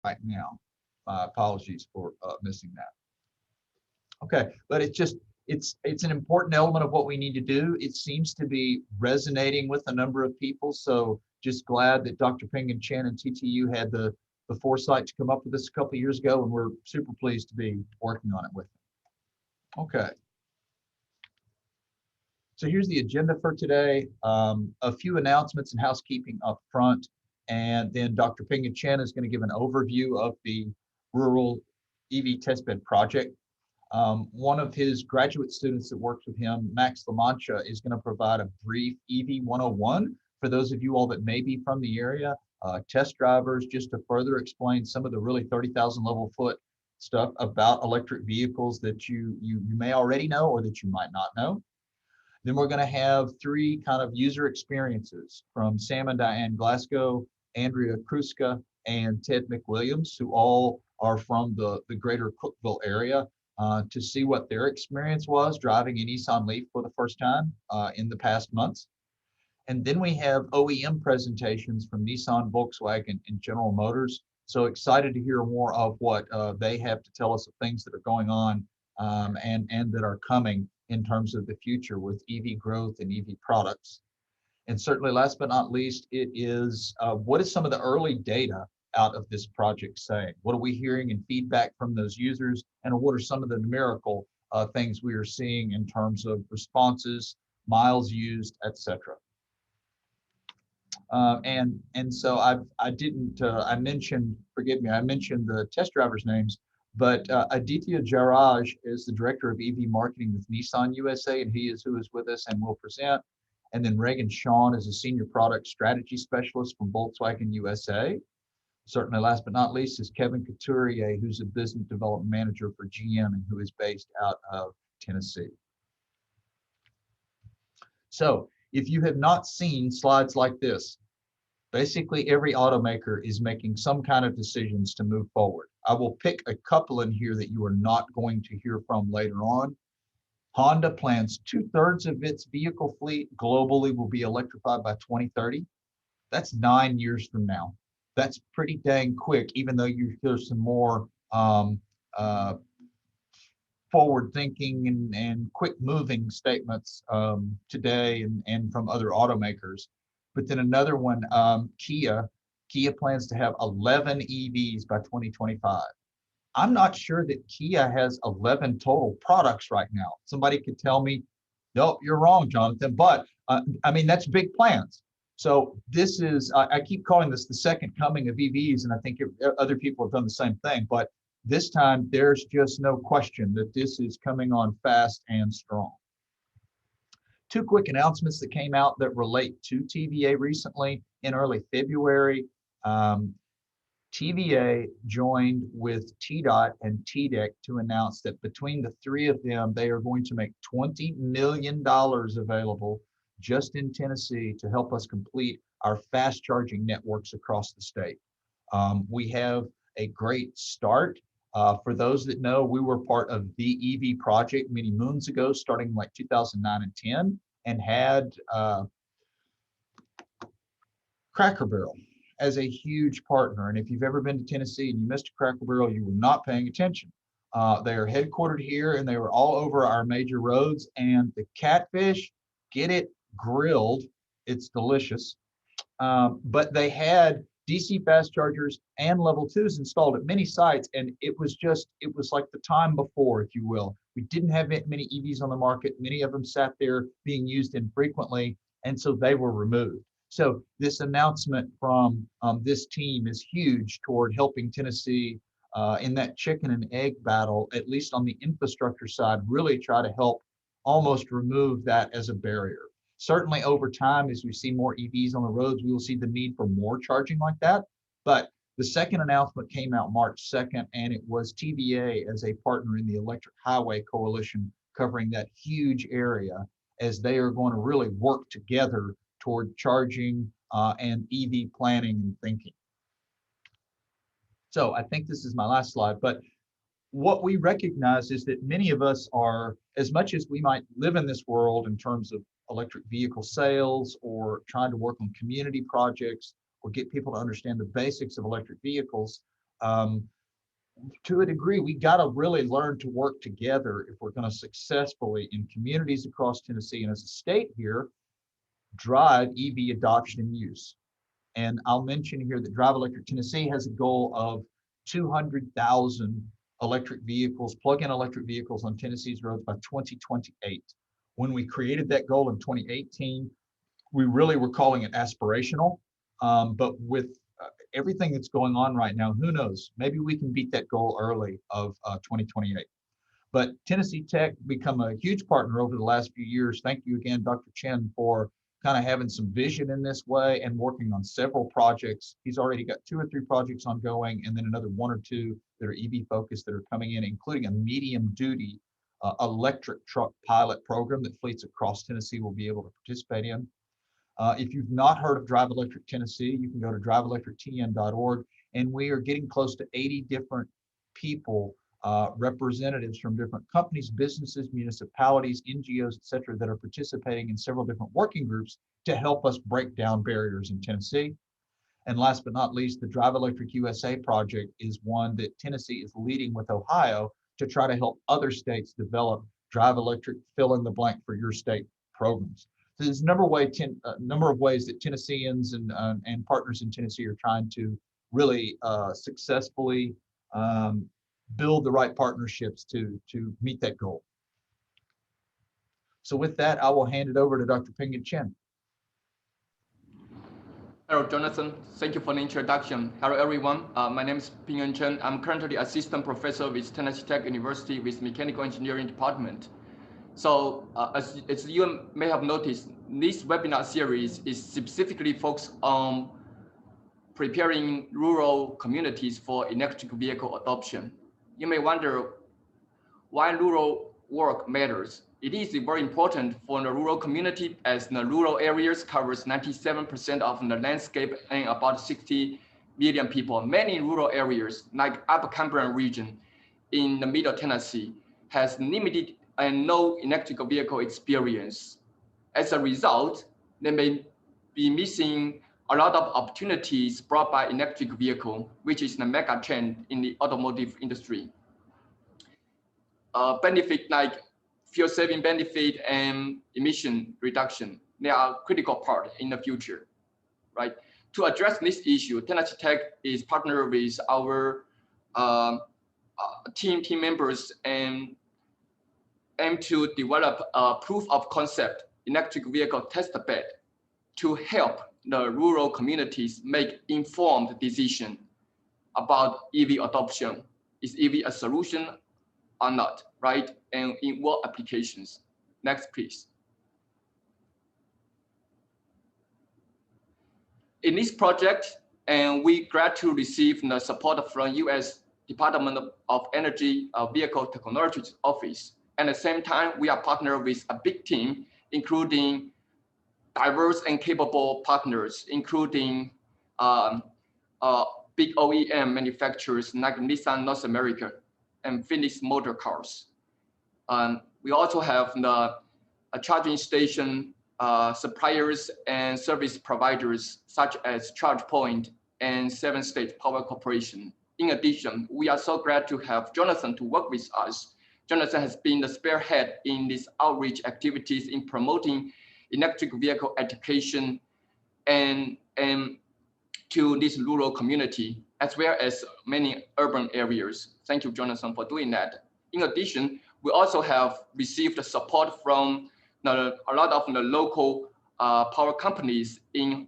right now. My apologies for missing that. Okay, but it's an important element of what we need to do. It seems to be resonating with a number of people. So just glad that Dr. Ping Chen and TTU had the foresight to come up with this a couple of years ago, and we're super pleased to be working on it with them. Okay. So here's the agenda for today. A few announcements and housekeeping up front, and then Dr. Ping Chen is going to give an overview of the rural EV testbed project. One of his graduate students that works with him, Max LaMancha, is going to provide a brief EV 101 for those of you all that may be from the area, test drivers, just to further explain some of the really 30,000 level foot stuff about electric vehicles that you may already know or that you might not know. Then we're going to have three kind of user experiences from Sam and Diane Glasgow, Andrea Kruska, and Ted McWilliams, who all are from the greater Cookeville area, to see what their experience was driving a Nissan Leaf for the first time in the past months. And then we have OEM presentations from Nissan, Volkswagen, and General Motors. So excited to hear more of what they have to tell us of things that are going on and that are coming in terms of the future with EV growth and EV products. And certainly last but not least, it is what is some of the early data out of this project saying? What are we hearing in feedback from those users? And what are some of the numerical things we are seeing in terms of responses, miles used, etc. And so I mentioned, forgive me, I mentioned the test drivers' names, but Aditya Jaraj is the director of EV marketing with Nissan USA, and he is who is with us and will present. And then Reagan Shawn is a senior product strategy specialist from Volkswagen USA. Certainly last but not least is Kevin Couturier, who's a business development manager for GM and who is based out of Tennessee. So if you have not seen slides like this, basically every automaker is making some kind of decisions to move forward. I will pick a couple in here that you are not going to hear from later on. Honda plans 2/3 of its vehicle fleet globally will be electrified by 2030. That's 9 years from now. That's pretty dang quick, even though you hear some more forward thinking and quick moving statements today and from other automakers. But then another one, Kia plans to have 11 EVs by 2025. I'm not sure that Kia has 11 total products right now. Somebody could tell me, no, you're wrong, Jonathan, but I mean, that's big plans. So this is, I keep calling this the second coming of EVs, and I think other people have done the same thing, but this time there's just no question that this is coming on fast and strong. Two quick announcements that came out that relate to TVA recently. In early February, TVA joined with TDOT and TDEC to announce that between the three of them, they are going to make $20 million available just in Tennessee to help us complete our fast charging networks across the state. We have a great start. For those that know, we were part of the EV project many moons ago, starting like 2009 and 10, and had Cracker Barrel as a huge partner. And if you've ever been to Tennessee and you missed a Cracker Barrel, you were not paying attention. They are headquartered here and they were all over our major roads, and the catfish, get it grilled, it's delicious. But they had DC fast chargers and level 2s installed at many sites, and it was like the time before, if you will. We didn't have many EVs on the market. Many of them sat there being used infrequently, and so they were removed. So this announcement from this team is huge toward helping Tennessee in that chicken and egg battle, at least on the infrastructure side, really try to help almost remove that as a barrier. Certainly over time, as we see more EVs on the roads, we will see the need for more charging like that. But the second announcement came out March 2nd, and it was TVA as a partner in the Electric Highway Coalition covering that huge area, as they are going to really work together toward charging and EV planning and thinking. So I think this is my last slide, but what we recognize is that many of us are, as much as we might live in this world in terms of electric vehicle sales or trying to work on community projects or get people to understand the basics of electric vehicles, To a degree, we got to really learn to work together if we're going to successfully, in communities across Tennessee and as a state here, drive EV adoption and use. And I'll mention here that Drive Electric Tennessee has a goal of 200,000 electric vehicles, plug-in electric vehicles on Tennessee's roads by 2028. When we created that goal in 2018, we really were calling it aspirational, but with everything that's going on right now, who knows? Maybe we can beat that goal early of 2028. But Tennessee Tech become a huge partner over the last few years. Thank you again, Dr. Chen, for kind of having some vision in this way and working on several projects. He's already got 2 or 3 projects ongoing, and then another 1 or 2 that are EV focused that are coming in, including a medium duty electric truck pilot program that fleets across Tennessee will be able to participate in. If you've not heard of Drive Electric Tennessee, you can go to driveelectrictn.org, and we are getting close to 80 different people, representatives from different companies, businesses, municipalities, NGOs, et cetera, that are participating in several different working groups to help us break down barriers in Tennessee. And last but not least, the Drive Electric USA project is one that Tennessee is leading with Ohio to try to help other states develop Drive Electric fill in the blank for your state programs. So there's a number of ways that Tennesseans and partners in Tennessee are trying to really successfully build the right partnerships to meet that goal. So with that, I will hand it over to Dr. Ping Chen. Hello, Jonathan. Thank you for the introduction. Hello, everyone. My name is Ping Chen. I'm currently assistant professor with Tennessee Tech University with Mechanical Engineering Department. So as you may have noticed, this webinar series is specifically focused on preparing rural communities for electric vehicle adoption. You may wonder why rural work matters. It is very important for the rural community as the rural areas covers 97% of the landscape and about 60 million people. Many rural areas like Upper Cumberland region in the middle Tennessee has limited and no electric vehicle experience. As a result, they may be missing a lot of opportunities brought by electric vehicle, which is the mega trend in the automotive industry. Benefit like fuel saving benefit and emission reduction, they are critical part in the future, right? To address this issue, Tennessee Tech is partnered with our team members and aim to develop a proof of concept electric vehicle test bed to help the rural communities make informed decision about EV adoption. Is EV a solution or not, right? And in what applications? Next, please. In this project, and we glad to receive the support from U.S. Department of Energy Vehicle Technologies Office. At the same time, we are partnered with a big team, including diverse and capable partners, including big OEM manufacturers like Nissan North America and Phoenix Motor Cars. We also have the charging station suppliers and service providers such as ChargePoint and 7 State Power Corporation. In addition, we are so glad to have Jonathan to work with us. Jonathan has been the spearhead in these outreach activities in promoting electric vehicle education and to this rural community, as well as many urban areas. Thank you, Jonathan, for doing that. In addition, we also have received support from a lot of the local power companies in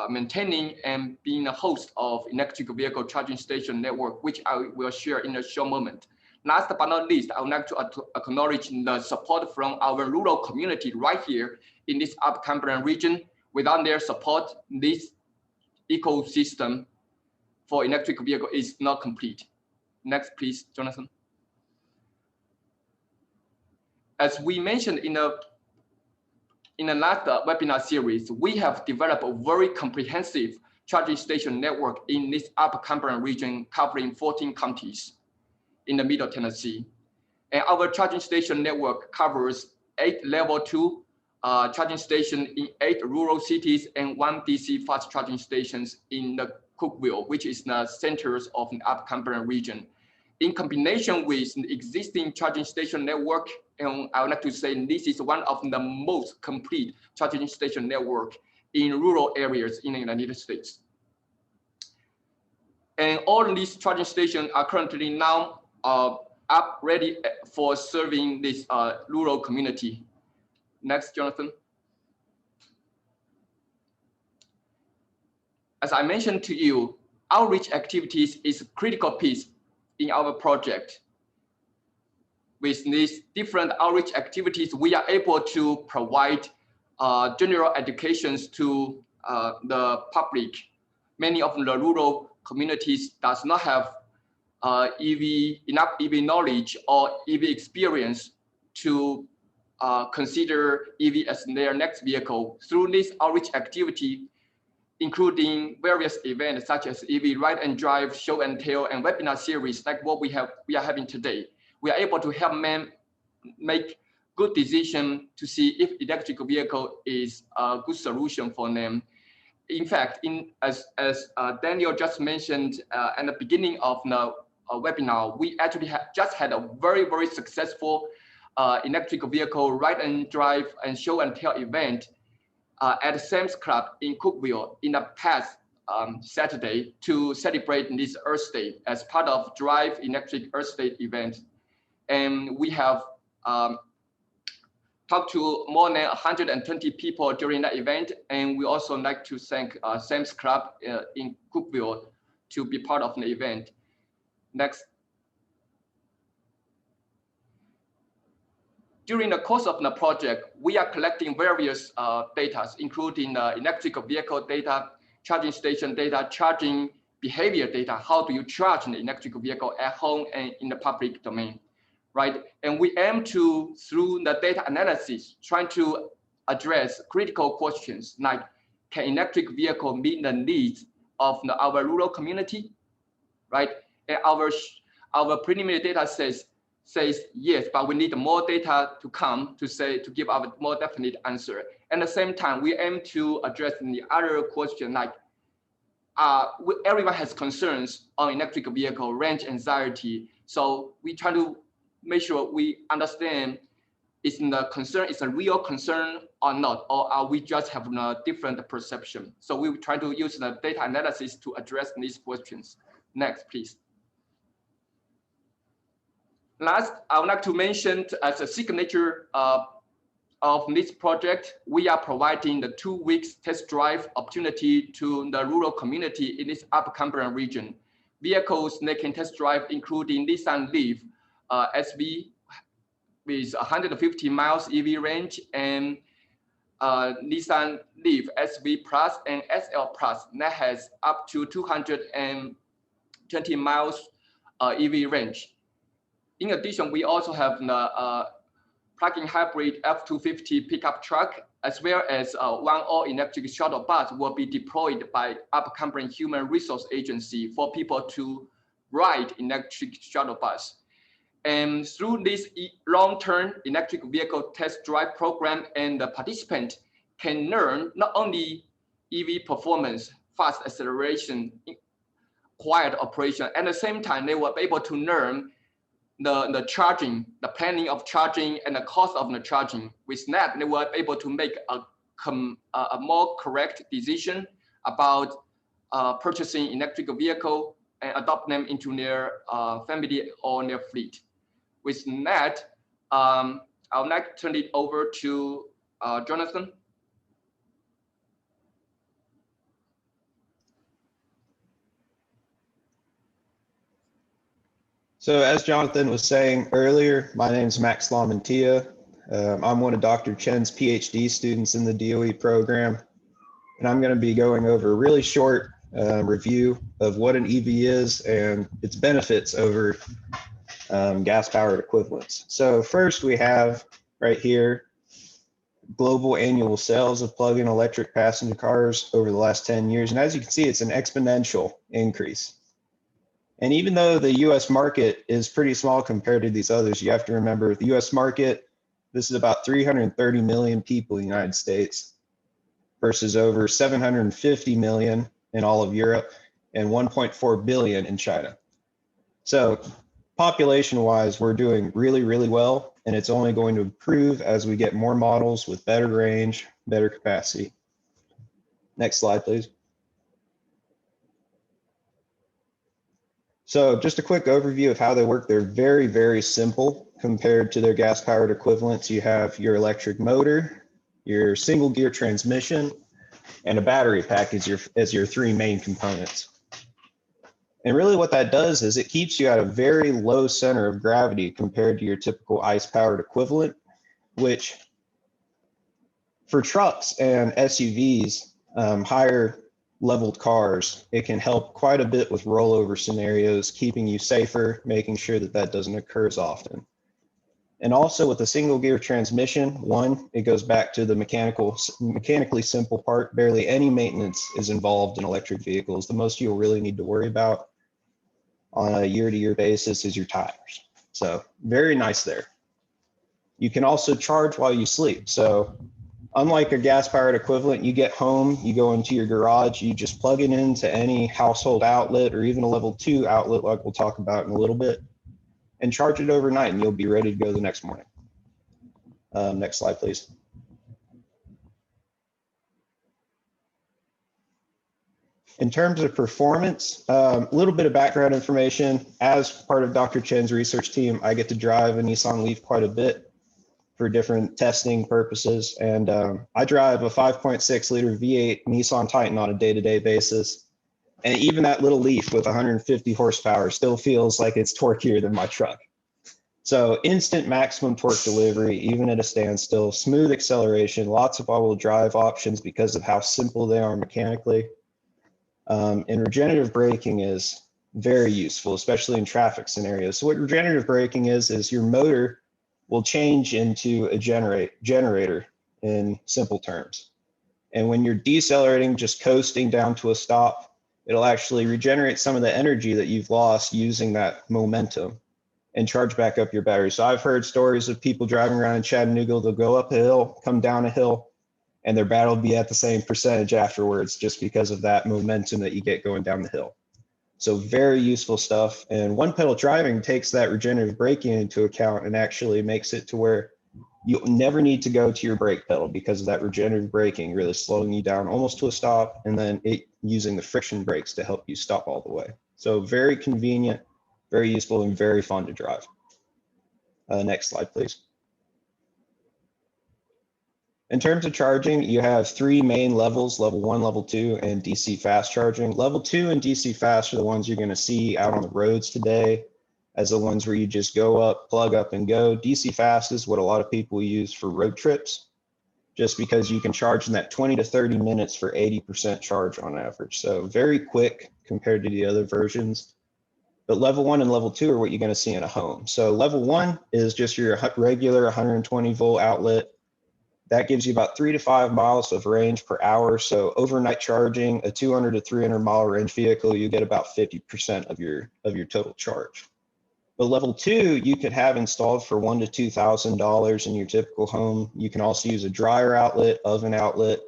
maintaining and being a host of electric vehicle charging station network, which I will share in a short moment. Last but not least, I would like to acknowledge the support from our rural community right here in this Upper Cumberland region. Without their support, this ecosystem for electric vehicle is not complete. Next, please, Jonathan. As we mentioned in the last webinar series, we have developed a very comprehensive charging station network in this Upper Cumberland region covering 14 counties in the middle Tennessee. And our charging station network covers 8 level 2 charging stations in 8 rural cities and 1 DC fast charging stations in the Cookeville, which is the centers of the Upper Cumberland region. In combination with the existing charging station network, and I would like to say this is one of the most complete charging station network in rural areas in the United States. And all these charging stations are currently now up ready for serving this rural community. Next, Jonathan. As I mentioned to you, outreach activities is a critical piece in our project. With these different outreach activities, we are able to provide general educations to the public. Many of the rural communities does not have enough EV knowledge or EV experience to consider EV as their next vehicle. Through this outreach activity, including various events such as EV ride and drive, show and tell, and webinar series like what we are having today, we are able to help them make good decision to see if electric vehicle is a good solution for them. In fact, as Daniel just mentioned at the beginning of the webinar, we actually just had a very, very successful electric vehicle ride and drive and show and tell event at Sam's Club in Cookeville in the past Saturday to celebrate this Earth Day as part of Drive Electric Earth Day event. And we have talked to more than 120 people during that event. And we also like to thank Sam's Club in Cookeville to be part of the event. Next. During the course of the project, we are collecting various data, including electric vehicle data, charging station data, charging behavior data. How do you charge an electric vehicle at home and in the public domain, right? And we aim to, through the data analysis, trying to address critical questions like, can electric vehicle meet the needs of our rural community, right? And our preliminary data says yes, but we need more data to come to give a more definite answer. At the same time, we aim to address the other question like everyone has concerns on electric vehicle range anxiety. So we try to make sure we understand is the concern is a real concern or not, or are we just having a different perception? So we try to use the data analysis to address these questions. Next, please. Last, I would like to mention as a signature of this project, we are providing the 2 weeks test drive opportunity to the rural community in this Upper Cumberland region. Vehicles they can test drive including Nissan Leaf SV with 150 miles EV range and Nissan Leaf SV Plus and SL Plus that has up to 220 miles EV range. In addition, we also have the plug-in hybrid F-250 pickup truck, as well as one all-electric shuttle bus will be deployed by Upper Cumberland Human Resource Agency for people to ride electric shuttle bus. And through this long-term electric vehicle test drive program, and the participant can learn not only EV performance, fast acceleration, quiet operation, at the same time, they will be able to learn the charging, the planning of charging, and the cost of the charging. With that, they were able to make a more correct decision about purchasing electric vehicle and adopt them into their family or their fleet. With that, I would like to turn it over to Jonathan. So as Jonathan was saying earlier, my name is Max Lamantia. I'm one of Dr. Chen's PhD students in the DOE program, and I'm going to be going over a really short review of what an EV is and its benefits over gas-powered equivalents. So first we have right here, global annual sales of plug-in electric passenger cars over the last 10 years. And as you can see, it's an exponential increase. And even though the US market is pretty small compared to these others, you have to remember the US market, this is about 330 million people in the United States versus over 750 million in all of Europe and 1.4 billion in China. So population-wise, we're doing really, really well, and it's only going to improve as we get more models with better range, better capacity. Next slide, please. So just a quick overview of how they work. They're very, very simple compared to their gas-powered equivalents. You have your electric motor, your single gear transmission, and a battery pack as your three main components. And really what that does is it keeps you at a very low center of gravity compared to your typical ICE-powered equivalent, which for trucks and SUVs, higher leveled cars, it can help quite a bit with rollover scenarios, keeping you safer, making sure that that doesn't occur as often. And also with the single gear transmission, one, it goes back to the mechanically simple part. Barely any maintenance is involved in electric vehicles. The most you'll really need to worry about on a year-to-year basis is your tires. So very nice there. You can also charge while you sleep. So unlike a gas-powered equivalent, you get home, you go into your garage, you just plug it into any household outlet or even a level 2 outlet like we'll talk about in a little bit, and charge it overnight and you'll be ready to go the next morning. Next slide, please. In terms of performance, a little bit of background information. As part of Dr. Chen's research team, I get to drive a Nissan Leaf quite a bit for different testing purposes. And I drive a 5.6 liter V8 Nissan Titan on a day-to-day basis. And even that little Leaf with 150 horsepower still feels like it's torquier than my truck. So instant maximum torque delivery, even at a standstill, smooth acceleration, lots of all-wheel drive options because of how simple they are mechanically. And regenerative braking is very useful, especially in traffic scenarios. So what regenerative braking is your motor will change into a generator in simple terms. And when you're decelerating, just coasting down to a stop, it'll actually regenerate some of the energy that you've lost using that momentum and charge back up your battery. So I've heard stories of people driving around in Chattanooga, they'll go up a hill, come down a hill, and their battery will be at the same percentage afterwards just because of that momentum that you get going down the hill. So very useful stuff. And one pedal driving takes that regenerative braking into account and actually makes it to where you never need to go to your brake pedal because of that regenerative braking really slowing you down almost to a stop, and then it using the friction brakes to help you stop all the way. So very convenient, very useful, and very fun to drive. Next slide, please. In terms of charging, you have three main levels, level 1, level 2, and DC fast charging. Level 2 and DC fast are the ones you're going to see out on the roads today as the ones where you just go up, plug up, and go. DC fast is what a lot of people use for road trips, just because you can charge in that 20 to 30 minutes for 80% charge on average. So very quick compared to the other versions. But level 1 and level 2 are what you're going to see in a home. So level 1 is just your regular 120 volt outlet. That gives you about 3 to 5 miles of range per hour. So overnight charging a 200 to 300 mile range vehicle, you get about 50% of your total charge. But level 2, you could have installed for $1,000 to $2,000 in your typical home. You can also use a dryer outlet, oven outlet,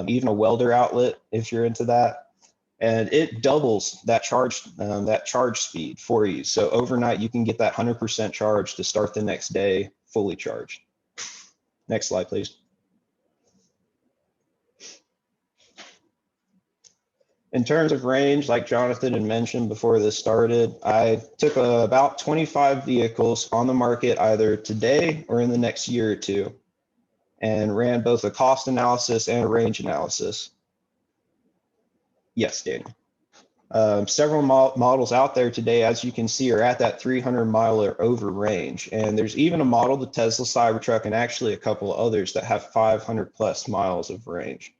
even a welder outlet if you're into that. And it doubles that charge speed for you. So overnight, you can get that 100% charge to start the next day fully charged. Next slide, please. In terms of range, like Jonathan had mentioned before this started, I took about 25 vehicles on the market either today or in the next year or two and ran both a cost analysis and a range analysis. Yes, Daniel. Several models out there today, as you can see, are at that 300 mile or over range. And there's even a model, the Tesla Cybertruck, and actually a couple of others that have 500 plus miles of range.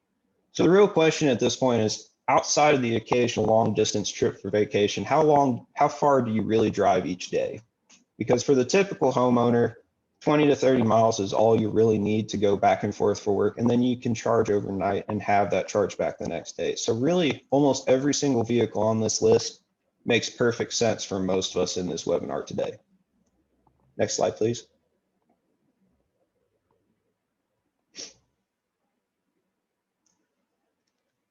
So the real question at this point is, outside of the occasional long distance trip for vacation, how far do you really drive each day? Because for the typical homeowner, 20 to 30 miles is all you really need to go back and forth for work. And then you can charge overnight and have that charge back the next day. So really almost every single vehicle on this list makes perfect sense for most of us in this webinar today. Next slide, please.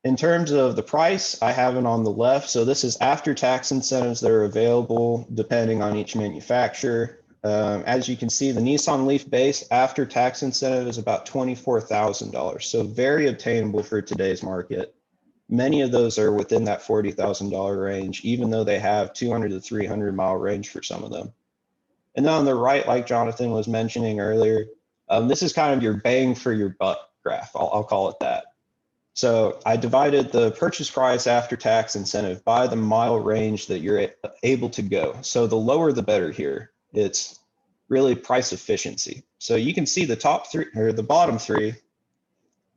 In terms of the price, I have it on the left. So this is after tax incentives that are available depending on each manufacturer. As you can see, the Nissan Leaf base after tax incentive is about $24,000. So very obtainable for today's market. Many of those are within that $40,000 range, even though they have 200 to 300 mile range for some of them. And then on the right, like Jonathan was mentioning earlier, this is kind of your bang for your buck graph. I'll call it that. So I divided the purchase price after tax incentive by the mile range that you're able to go. So the lower, the better here. It's really price efficiency. So you can see the top three or the bottom three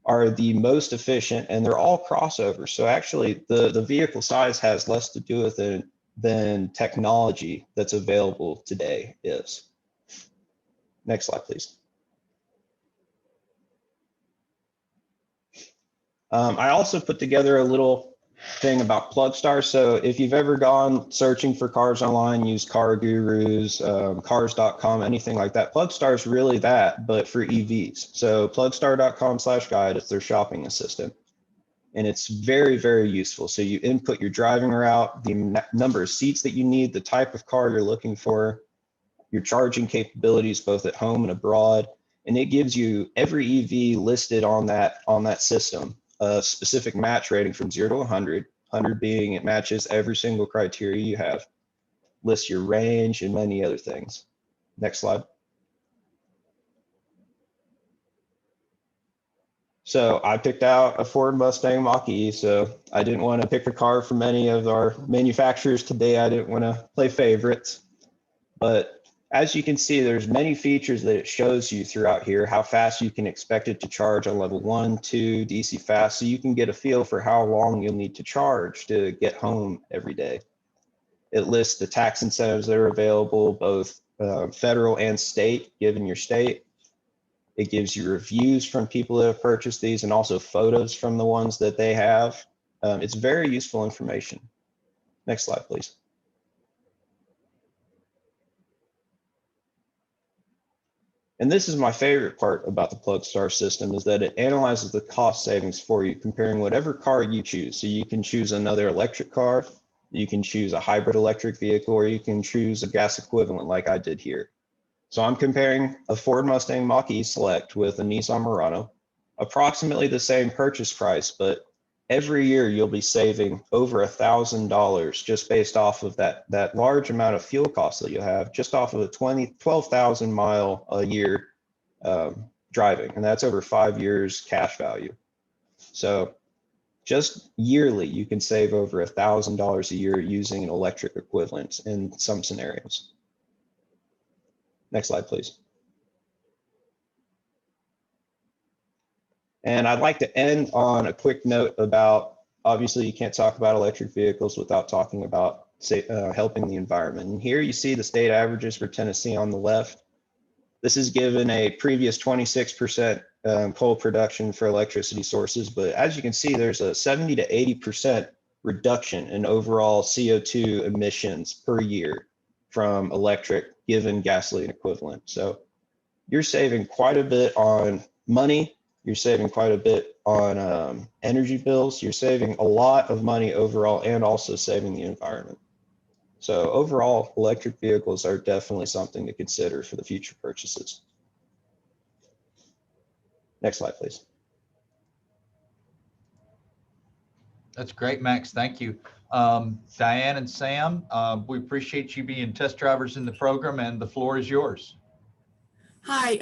are the most efficient, and they're all crossovers. So actually the vehicle size has less to do with it than technology that's available today is. Next slide, please. I also put together a little thing about PlugStar. So if you've ever gone searching for cars online, use Car Gurus, cars.com, anything like that, PlugStar is really that, but for EVs. So plugstar.com/guide is their shopping assistant. And it's very, very useful. So you input your driving route, the number of seats that you need, the type of car you're looking for, your charging capabilities, both at home and abroad. And it gives you every EV listed on that system. A specific match rating from 0 to 100, 100 being it matches every single criteria you have, lists your range and many other things. Next slide. So I picked out a Ford Mustang Mach-E, so I didn't want to pick a car from any of our manufacturers today. I didn't want to play favorites, but as you can see, there's many features that it shows you throughout here, how fast you can expect it to charge on level 1, 2, DC fast, so you can get a feel for how long you'll need to charge to get home every day. It lists the tax incentives that are available, both federal and state, given your state. It gives you reviews from people that have purchased these and also photos from the ones that they have. It's very useful information. Next slide, please. And this is my favorite part about the PlugStar system, is that it analyzes the cost savings for you, comparing whatever car you choose. So you can choose another electric car, you can choose a hybrid electric vehicle, or you can choose a gas equivalent like I did here. So I'm comparing a Ford Mustang Mach-E Select with a Nissan Murano, approximately the same purchase price, but every year you'll be saving over $1,000 just based off of that large amount of fuel costs that you have, just off of a 12,000 mile a year driving, and that's over 5 years cash value. So just yearly, you can save over $1,000 a year using an electric equivalent in some scenarios. Next slide, please. And I'd like to end on a quick note about, obviously you can't talk about electric vehicles without talking about helping the environment. And here you see the state averages for Tennessee on the left. This is given a previous 26% coal production for electricity sources, but as you can see, there's a 70 to 80% reduction in overall CO2 emissions per year from electric given gasoline equivalent. So you're saving quite a bit on money. You're saving quite a bit on energy bills. You're saving a lot of money overall and also saving the environment. So overall, electric vehicles are definitely something to consider for the future purchases. Next slide, please. That's great, Max. Thank you. Diane and Sam, we appreciate you being test drivers in the program, and the floor is yours. Hi,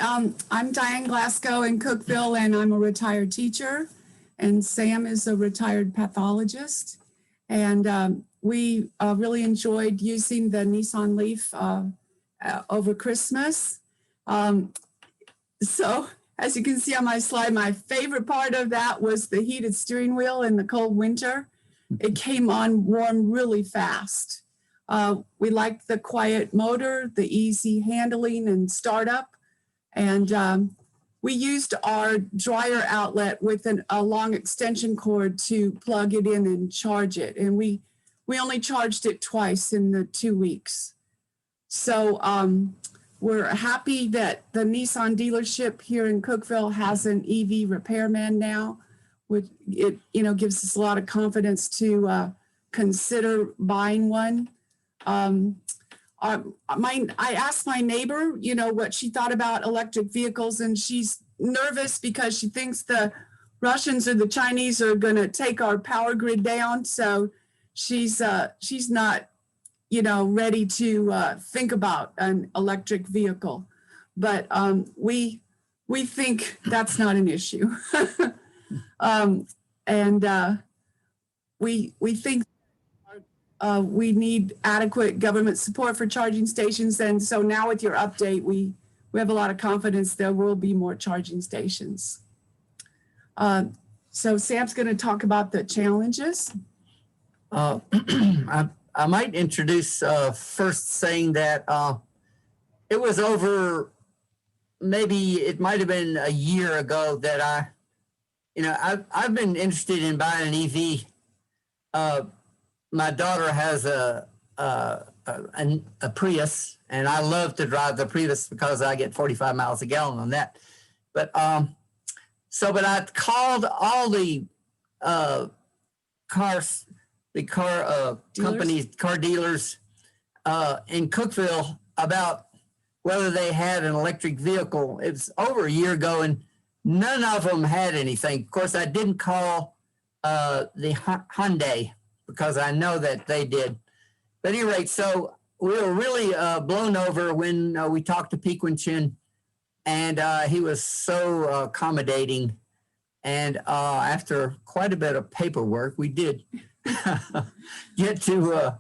I'm Diane Glasgow in Cookeville, and I'm a retired teacher, and Sam is a retired pathologist. And we really enjoyed using the Nissan Leaf over Christmas. So as you can see on my slide, my favorite part of that was the heated steering wheel in the cold winter. It came on warm really fast. We liked the quiet motor, the easy handling and startup. And we used our dryer outlet with a long extension cord to plug it in and charge it. And we only charged it twice in the 2 weeks. So we're happy that the Nissan dealership here in Cookeville has an EV repairman now. it gives us a lot of confidence to consider buying one. I asked my neighbor, what she thought about electric vehicles, and she's nervous because she thinks the Russians or the Chinese are going to take our power grid down. So she's not, ready to think about an electric vehicle. But we think that's not an issue. We think we need adequate government support for charging stations. And so now with your update, we have a lot of confidence there will be more charging stations. So Sam's going to talk about the challenges. I might introduce first saying that it was over, maybe it might have been a year ago that I've been interested in buying an EV. My daughter has a Prius, and I love to drive the Prius because I get 45 miles a gallon on that. But I called all the car companies, car dealers in Cookeville about whether they had an electric vehicle. It was over a year ago, and none of them had anything. Of course, I didn't call the Hyundai because I know that they did. But at any rate, so we were really blown over when we talked to Pequin Chin, and he was so accommodating. And after quite a bit of paperwork, we did get to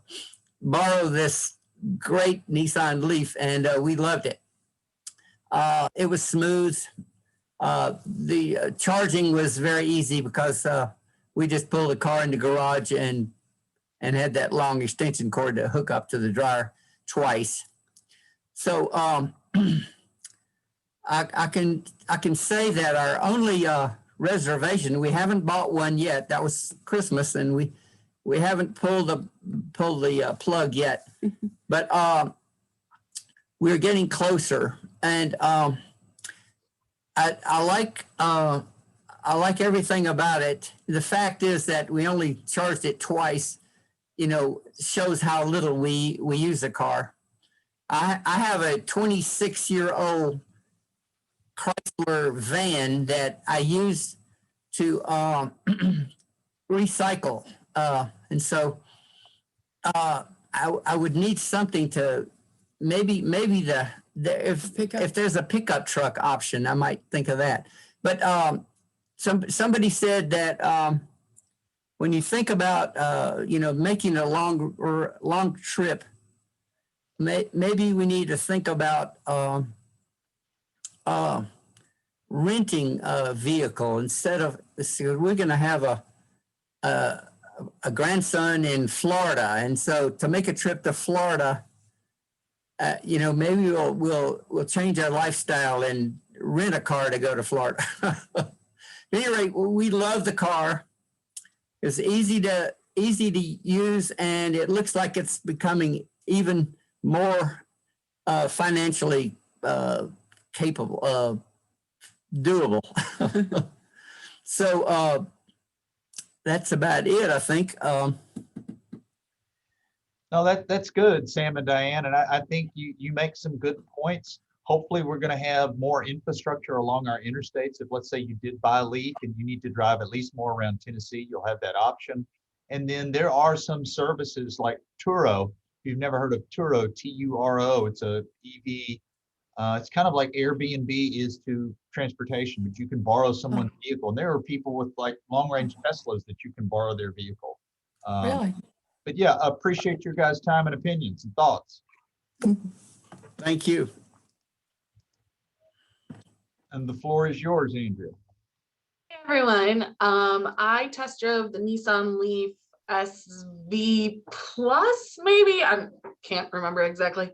borrow this great Nissan Leaf, and we loved it. It was smooth. The charging was very easy because we just pulled the car in the garage and had that long extension cord to hook up to the dryer twice. So I can say that our only reservation, we haven't bought one yet. That was Christmas, and we haven't pulled the plug yet, but we're getting closer. And I like everything about it. The fact is that we only charged it twice. Shows how little we use the car. I have a 26-year-old Chrysler van that I use to recycle, and so I would need something to maybe if there's a pickup truck option, I might think of that. But somebody said that when you think about making a long trip, maybe we need to think about renting a vehicle instead of. We're going to have a grandson in Florida, and so to make a trip to Florida, maybe we'll change our lifestyle and rent a car to go to Florida. At any rate, we love the car. It's easy to use, and it looks like it's becoming even more financially capable, doable. So that's about it, I think. No, that's good, Sam and Diane, and I think you make some good points. Hopefully, we're going to have more infrastructure along our interstates. If, let's say, you did buy a Leaf and you need to drive at least more around Tennessee, you'll have that option. And then there are some services like Turo. If you've never heard of Turo, Turo, it's a EV. It's kind of like Airbnb is to transportation, but you can borrow someone's vehicle. And there are people with like long-range Teslas that you can borrow their vehicle. Really? But yeah, appreciate your guys' time and opinions and thoughts. Thank you. And the floor is yours, Andrea. Hey everyone, I test drove the Nissan Leaf SV Plus, maybe, I can't remember exactly.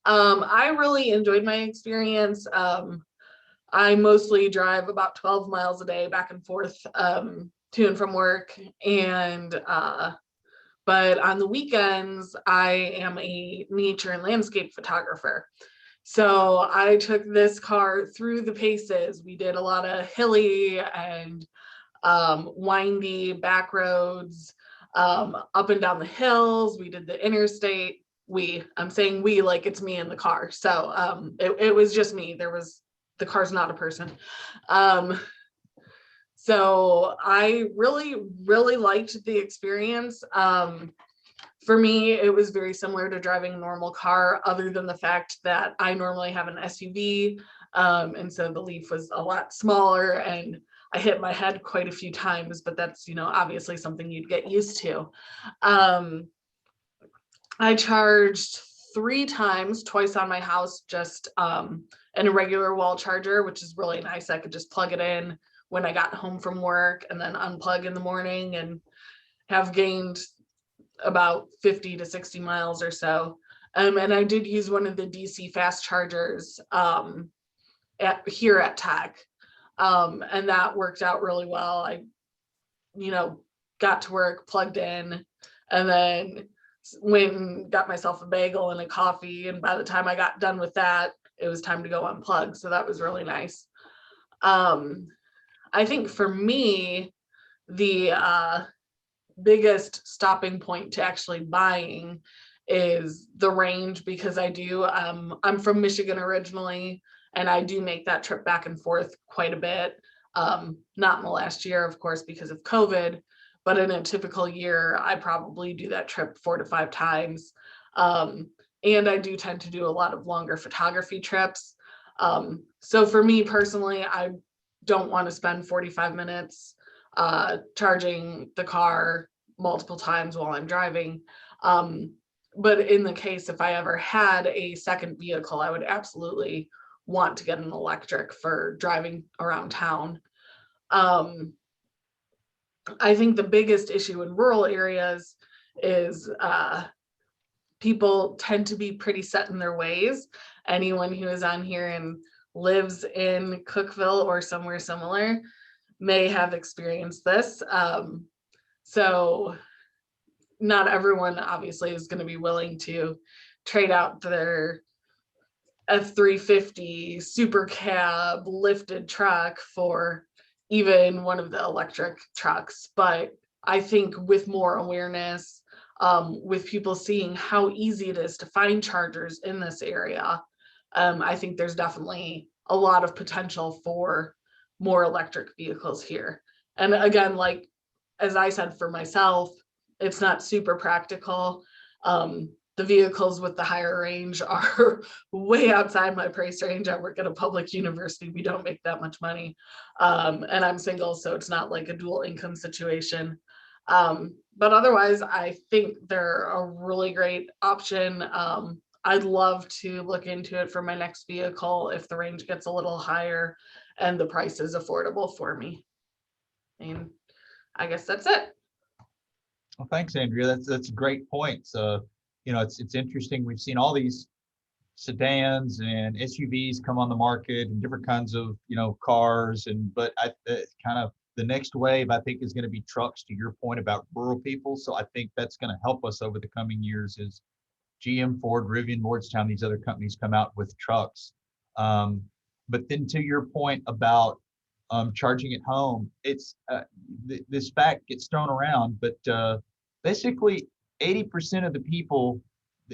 I really enjoyed my experience. I mostly drive about 12 miles a day back and forth to and from work, and but on the weekends I am a nature and landscape photographer. So I took this car through the paces. We did a lot of hilly and windy back roads, up and down the hills. We did the interstate. I'm saying we like it's me in the car. So it was just me. The car's not a person. So I really, really liked the experience. For me, it was very similar to driving a normal car, other than the fact that I normally have an SUV. And so the Leaf was a lot smaller, and I hit my head quite a few times, but that's, obviously something you'd get used to. I charged 3 times, twice on my house, just in a regular wall charger, which is really nice. I could just plug it in when I got home from work and then unplug in the morning, and have gained about 50 to 60 miles or so. And I did use one of the DC fast chargers here at Tech. And that worked out really well. I, got to work, plugged in, and then went and got myself a bagel and a coffee. And by the time I got done with that, it was time to go unplug. So that was really nice. I think for me, the biggest stopping point to actually buying is the range, because I'm from Michigan originally, and I do make that trip back and forth quite a bit. Not in the last year, of course, because of COVID, but in a typical year, I probably do that trip 4 to 5 times. And I do tend to do a lot of longer photography trips. So for me personally, I don't want to spend 45 minutes charging the car multiple times while I'm driving. But in the case, if I ever had a second vehicle, I would absolutely want to get an electric for driving around town. I think the biggest issue in rural areas is people tend to be pretty set in their ways. Anyone who is on here and lives in Cookeville or somewhere similar may have experienced this. So not everyone obviously is going to be willing to trade out their F-350 super cab lifted truck for even one of the electric trucks. But I think with more awareness, with people seeing how easy it is to find chargers in this area, I think there's definitely a lot of potential for more electric vehicles here. And again, like, as I said, for myself, it's not super practical. The vehicles with the higher range are way outside my price range. I work at a public university. We don't make that much money. And I'm single, so it's not like a dual income situation. But otherwise, I think they're a really great option. I'd love to look into it for my next vehicle if the range gets a little higher and the price is affordable for me. And I guess that's it. Well, thanks, Andrea. That's a great point. So, it's interesting. We've seen all these sedans and SUVs come on the market and different kinds of, cars. But kind of the next wave, I think, is going to be trucks, to your point about rural people. So I think that's going to help us over the coming years as GM, Ford, Rivian, Lordstown, these other companies come out with trucks. But then to your point about charging at home, it's this fact gets thrown around, but basically 80% of the people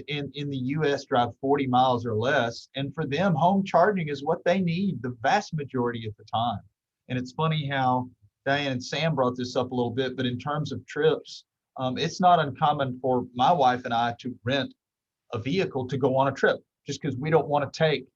in the US drive 40 miles or less, and for them, home charging is what they need the vast majority of the time. And it's funny how Diane and Sam brought this up a little bit, but in terms of trips, it's not uncommon for my wife and I to rent a vehicle to go on a trip, just because we don't want to take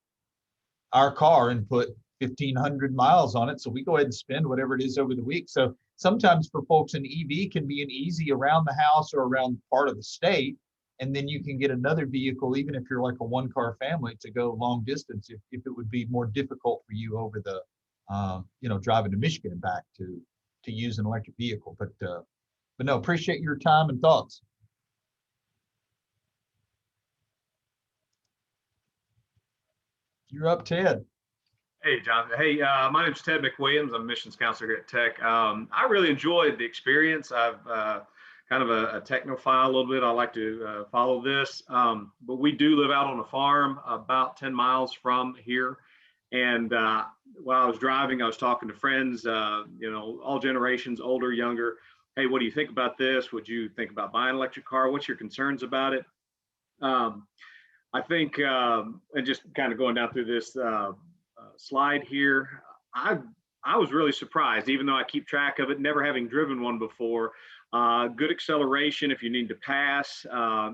our car and put 1,500 miles on it. So we go ahead and spend whatever it is over the week. So sometimes for folks, an EV can be an easy around the house or around part of the state. And then you can get another vehicle, even if you're like a 1-car family, to go long distance if it would be more difficult for you over the, driving to Michigan and back to use an electric vehicle. But no, appreciate your time and thoughts. You're up, Ted. Hey, John. Hey, my name is Ted McWilliams. I'm a missions counselor here at Tech. I really enjoyed the experience. I've kind of a technophile a little bit. I like to follow this, but we do live out on a farm about 10 miles from here. And while I was driving, I was talking to friends, you know, all generations, older, younger. Hey, what do you think about this? Would you think about buying an electric car? What's your concerns about it? I think, and just kind of going down through this slide here, I was really surprised, even though I keep track of it, never having driven one before. Good acceleration if you need to pass.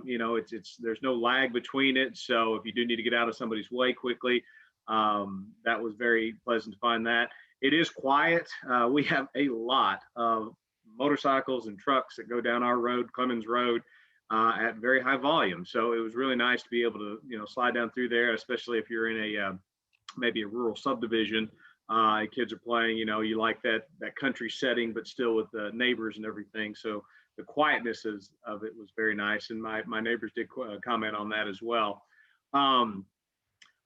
You know, there's no lag between it. So if you do need to get out of somebody's way quickly, that was very pleasant to find that. It is quiet. We have a lot of motorcycles and trucks that go down our road, Clemens Road, at very high volume. So it was really nice to be able to, you know, slide down through there, especially if you're in a maybe a rural subdivision. Kids are playing, you know, you like that country setting, but still with the neighbors and everything. So the quietness of it was very nice. And my neighbors did comment on that as well.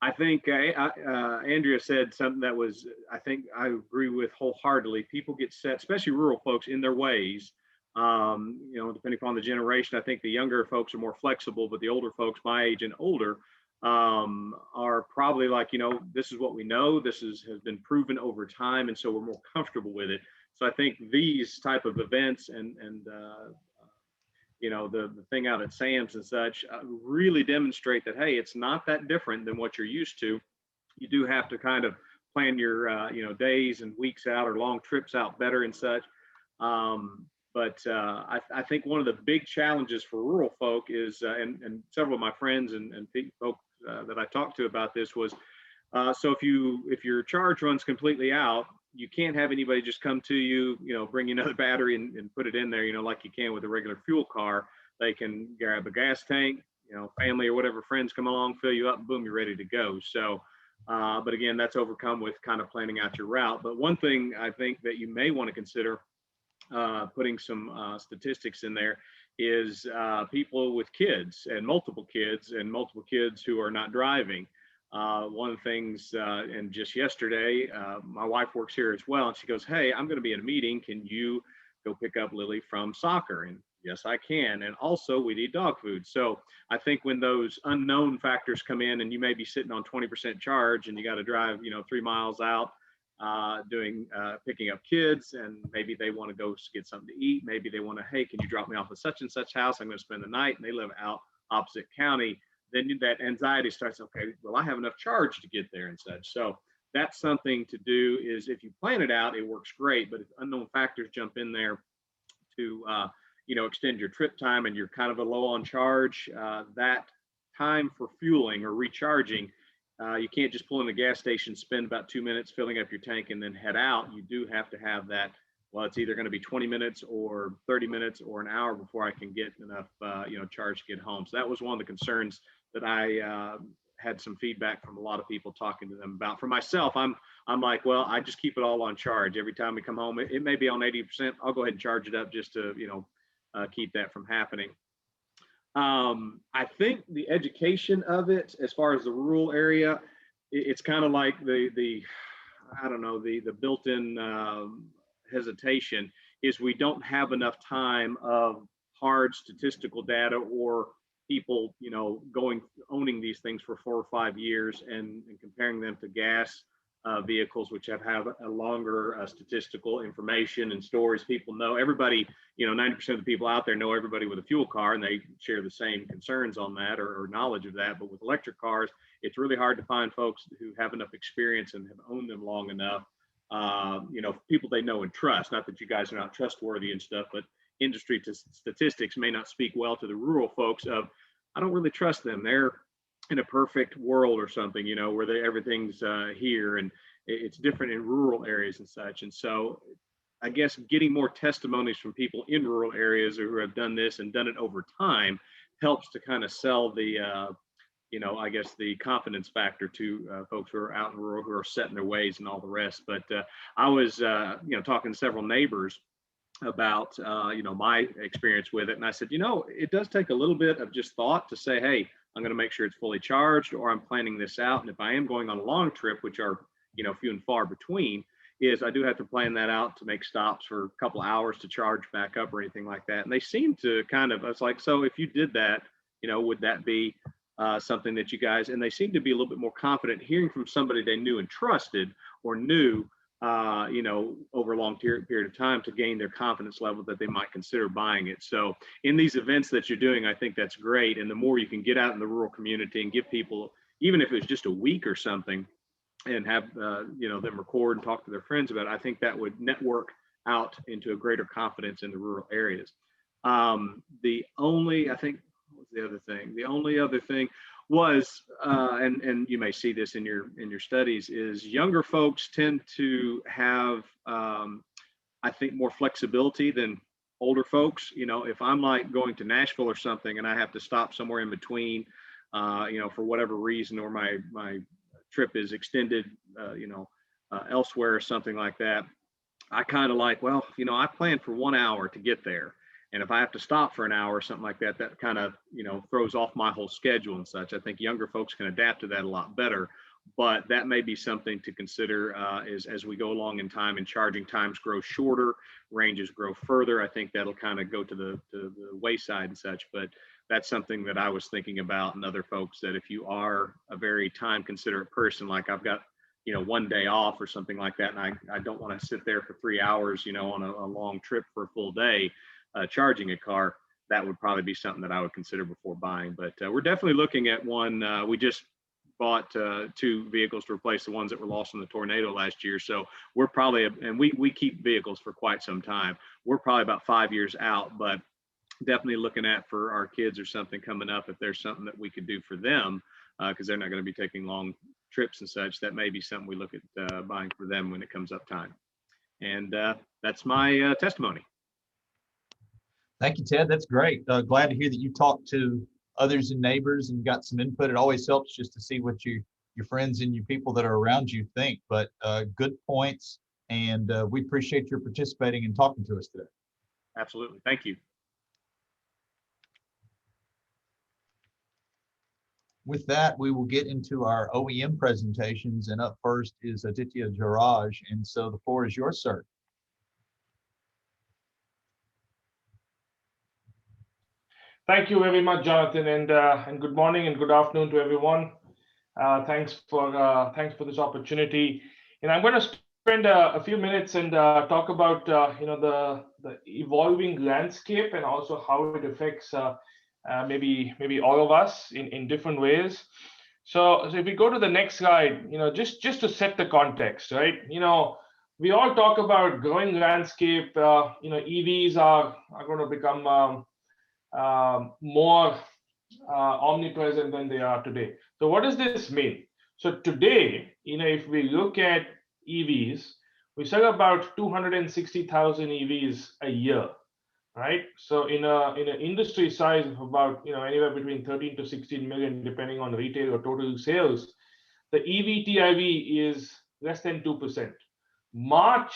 I think Andrea said something that was, I think I agree with wholeheartedly. People get set, especially rural folks, in their ways. You know, depending upon the generation, I think the younger folks are more flexible, but the older folks, my age and older, are probably like, you know, this is what we know. This has been proven over time, and so we're more comfortable with it. So I think these type of events and you know, the thing out at Sam's and such really demonstrate that, hey, it's not that different than what you're used to. You do have to kind of plan your you know, days and weeks out or long trips out better and such. But I think one of the big challenges for rural folk is, and several of my friends and folks that I talked to about this was, so if your charge runs completely out, you can't have anybody just come to you, you know, bring you another battery and put it in there, you know, like you can with a regular fuel car. They can grab a gas tank, you know, family or whatever friends come along, fill you up, and boom, you're ready to go. So, but again, that's overcome with kind of planning out your route. But one thing I think that you may want to consider putting some statistics in there is people with kids and multiple kids who are not driving. One of the things, and just yesterday, my wife works here as well, and she goes, hey, I'm going to be in a meeting. Can you go pick up Lily from soccer? And yes, I can. And also we need dog food. So I think when those unknown factors come in and you may be sitting on 20% charge and you got to drive, you know, 3 miles out, picking up kids, and maybe they want to go get something to eat. Maybe they want to, hey, can you drop me off at such and such house? I'm going to spend the night, and they live out opposite county. Then that anxiety starts, okay, well, I have enough charge to get there and such. So that's something to do. Is if you plan it out, it works great. But if unknown factors jump in there to, you know, extend your trip time and you're kind of a low on charge, that time for fueling or recharging, you can't just pull in a gas station, spend about 2 minutes filling up your tank and then head out. You do have to have that. Well, it's either going to be 20 minutes or 30 minutes or an hour before I can get enough, you know, charge to get home. So that was one of the concerns that I had some feedback from a lot of people talking to them about. For myself, I'm like, well, I just keep it all on charge. Every time we come home, it may be on 80%. I'll go ahead and charge it up just to, you know, keep that from happening. I think the education of it, as far as the rural area, it's kind of like the I don't know, the built-in hesitation is we don't have enough time of hard statistical data or people, you know, owning these things for 4 or 5 years and comparing them to gas vehicles, which have a longer statistical information and stories. People know everybody, you know, 90% of the people out there know everybody with a fuel car, and they share the same concerns on that or knowledge of that. But with electric cars, it's really hard to find folks who have enough experience and have owned them long enough. You know, people they know and trust. Not that you guys are not trustworthy and stuff, but industry statistics may not speak well to the rural folks of, I don't really trust them. They're in a perfect world or something, you know, where everything's here, and it's different in rural areas and such. And so I guess getting more testimonies from people in rural areas who have done this and done it over time helps to kind of sell the, you know, I guess the confidence factor to folks who are out in rural, who are set in their ways and all the rest. But I was, you know, talking to several neighbors about, you know, my experience with it. And I said, you know, it does take a little bit of just thought to say, hey, I'm going to make sure it's fully charged, or I'm planning this out. And if I am going on a long trip, which are, you know, few and far between, is I do have to plan that out to make stops for a couple of hours to charge back up or anything like that. And they seem to kind of, I was like, so if you did that, you know, would that be something that you guys, and they seem to be a little bit more confident hearing from somebody they knew and trusted or knew, you know, over a long period of time to gain their confidence level that they might consider buying it. So in these events that you're doing, I think that's great. And the more you can get out in the rural community and give people, even if it's just a week or something, and have, you know, them record and talk to their friends about it, I think that would network out into a greater confidence in the rural areas. The only, I think, what was the other thing? The only other thing was, and you may see this in your studies, is younger folks tend to have, I think, more flexibility than older folks. You know, if I'm like going to Nashville or something and I have to stop somewhere in between, you know, for whatever reason, or my trip is extended, you know, elsewhere or something like that, I kind of like, well, you know, I planned for 1 hour to get there. And if I have to stop for an hour or something like that, that kind of, you know, throws off my whole schedule and such. I think younger folks can adapt to that a lot better, but that may be something to consider as we go along in time and charging times grow shorter, ranges grow further. I think that'll kind of go to the wayside and such, but that's something that I was thinking about, and other folks, that if you are a very time considerate person, like I've got, you know, 1 day off or something like that, and I don't want to sit there for 3 hours, you know, on a long trip for a full day, charging a car, that would probably be something that I would consider before buying. But we're definitely looking at one. We just bought 2 vehicles to replace the ones that were lost in the tornado last year. So we're probably, and we keep vehicles for quite some time. We're probably about 5 years out, but definitely looking at for our kids or something coming up, if there's something that we could do for them, because they're not going to be taking long trips and such, that may be something we look at buying for them when it comes up time. And that's my testimony. Thank you, Ted. That's great. Glad to hear that you talked to others and neighbors and got some input. It always helps just to see what your friends and your people that are around you think. But good points, and we appreciate your participating and talking to us today. Absolutely. Thank you. With that, we will get into our OEM presentations, and up first is Aditya Jaraj, and so the floor is yours, sir. Thank you very much, Jonathan, and good morning and good afternoon to everyone. Thanks for this opportunity. And I'm going to spend a few minutes and talk about you know, the evolving landscape and also how it affects maybe all of us in different ways. So if we go to the next slide, you know, just to set the context, right? You know, we all talk about growing landscape. You know, EVs are going to become more omnipresent than they are today. So what does this mean? So today, you know, if we look at EVs, we sell about 260,000 EVs a year, right? So in an industry size of about, you know, anywhere between 13 to 16 million, depending on retail or total sales, the EV TIV is less than 2%. March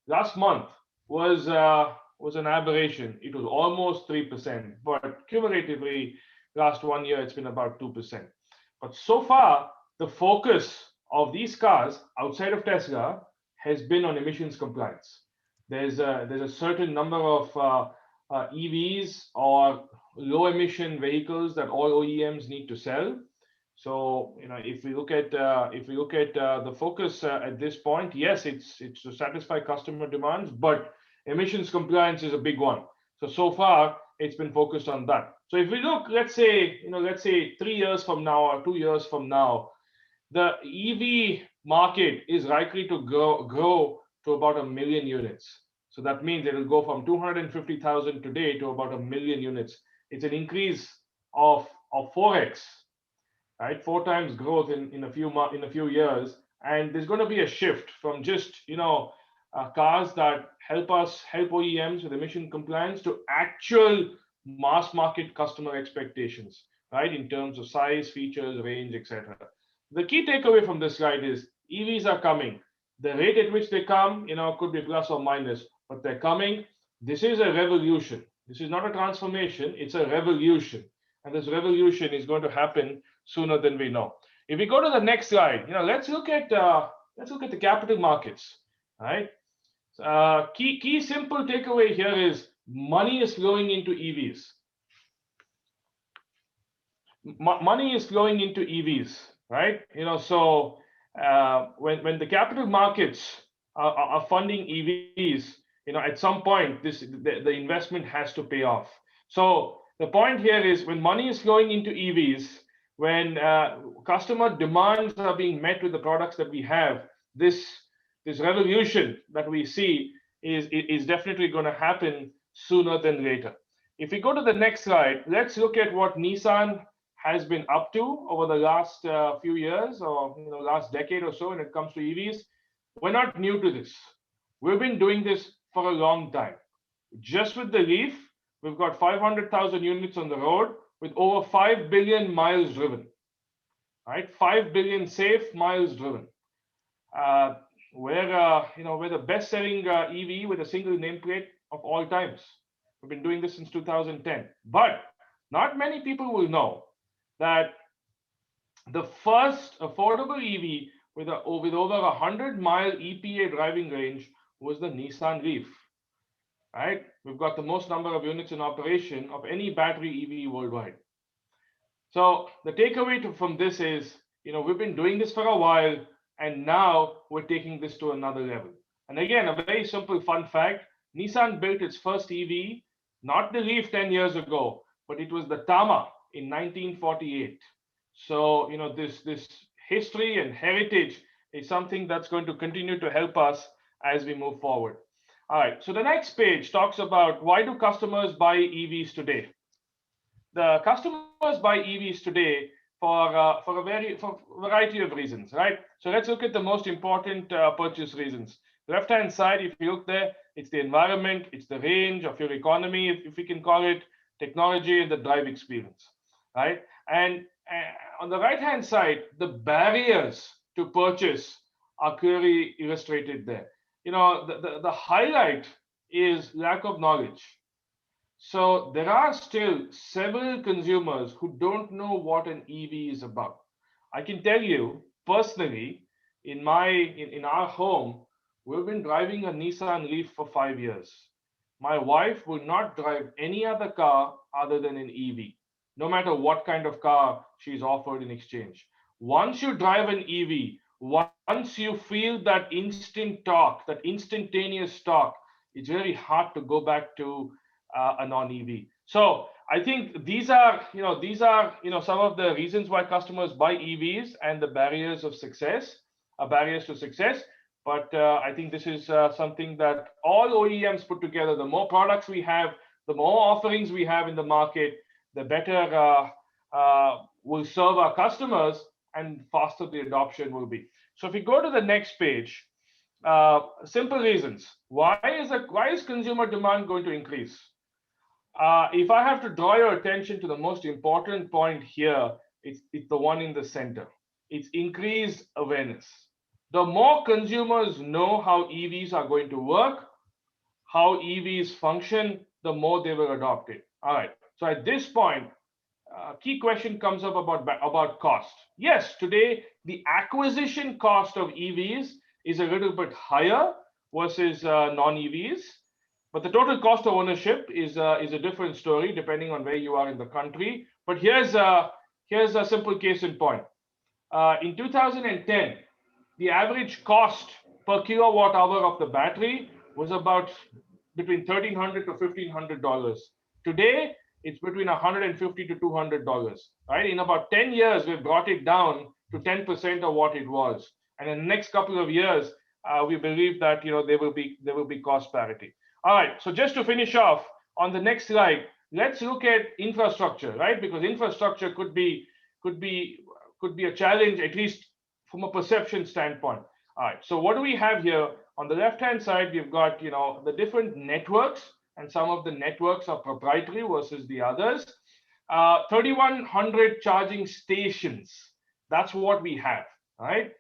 last month was an aberration. It was almost 3%, but cumulatively, last 1 year, it's been about 2%. But so far, the focus of these cars outside of Tesla has been on emissions compliance. There's a certain number of EVs or low emission vehicles that all OEMs need to sell. So, you know, if we look at the focus at this point, yes, it's to satisfy customer demands, but emissions compliance is a big one. So far, it's been focused on that. So if we look, let's say 3 years from now or 2 years from now, the EV market is likely to grow to about 1 million units. So that means it will go from 250,000 today to about 1 million units. It's an increase of 4x, right? 4 times growth in a few years. And there's going to be a shift from just, you know, cars that help OEMs with emission compliance to actual mass market customer expectations, right? In terms of size, features, range, etc. The key takeaway from this slide is EVs are coming. The rate at which they come, you know, could be plus or minus, but they're coming. This is a revolution. This is not a transformation. It's a revolution. And this revolution is going to happen sooner than we know. If we go to the next slide, you know, let's look at the capital markets, right? Key simple takeaway here is money is flowing into EVs. money is flowing into EVs, right? So when the capital markets are funding EVs, at some point the investment has to pay off. So the point here is when money is flowing into EVs, when customer demands are being met with the products that we have, this revolution that we see is definitely going to happen sooner than later. If we go to the next slide, let's look at what Nissan has been up to over the last few years, or last decade or so when it comes to EVs. We're not new to this. We've been doing this for a long time. Just with the Leaf, we've got 500,000 units on the road with over 5 billion miles driven. Right, 5 billion safe miles driven. We're the best-selling EV with a single nameplate of all times. We've been doing this since 2010. But not many people will know that the first affordable EV with over 100-mile EPA driving range was the Nissan Leaf. Right? We've got the most number of units in operation of any battery EV worldwide. So the takeaway from this is, we've been doing this for a while, and now we're taking this to another level. And again, a very simple fun fact, Nissan built its first EV, not the Leaf 10 years ago, but it was the Tama in 1948. So, this history and heritage is something that's going to continue to help us as we move forward. All right, so the next page talks about why do customers buy EVs today? The customers buy EVs today for a variety of reasons, right? So let's look at the most important purchase reasons. The left-hand side, if you look there, it's the environment, it's the range of your economy, if we can call it, technology, and the drive experience, right? And on the right-hand side, the barriers to purchase are clearly illustrated there. The highlight is lack of knowledge. So there are still several consumers who don't know what an EV is about. I can tell you personally, in our home, we've been driving a Nissan Leaf for 5 years. My wife will not drive any other car other than an EV, no matter what kind of car she's offered in exchange. Once you drive an EV, once you feel that instant torque, that instantaneous torque, it's very hard to go back to a non-EV. So I think these are some of the reasons why customers buy EVs and the barriers to success. But I think this is something that all OEMs put together. The more products we have, the more offerings we have in the market, the better we'll serve our customers and faster the adoption will be. So if we go to the next page, simple reasons. Why is consumer demand going to increase? If I have to draw your attention to the most important point here, it's the one in the center. It's increased awareness. The more consumers know how EVs are going to work, how EVs function, the more they will adopt it. All right. So at this point, key question comes up about cost. Yes, today the acquisition cost of EVs is a little bit higher versus non-EVs, but the total cost of ownership is a different story depending on where you are in the country. But here's a simple case in point. In 2010, the average cost per kilowatt hour of the battery was about between $1,300 to $1,500. Today, it's between $150 to $200. Right? In about 10 years, we've brought it down to 10% of what it was. And in the next couple of years, we believe that there will be cost parity. All right. So just to finish off on the next slide, let's look at infrastructure, right? Because infrastructure could be a challenge, at least from a perception standpoint. All right. So what do we have here? On the left-hand side, we've got the different networks, and some of the networks are proprietary versus the others. 3,100 charging stations. That's what we have, right?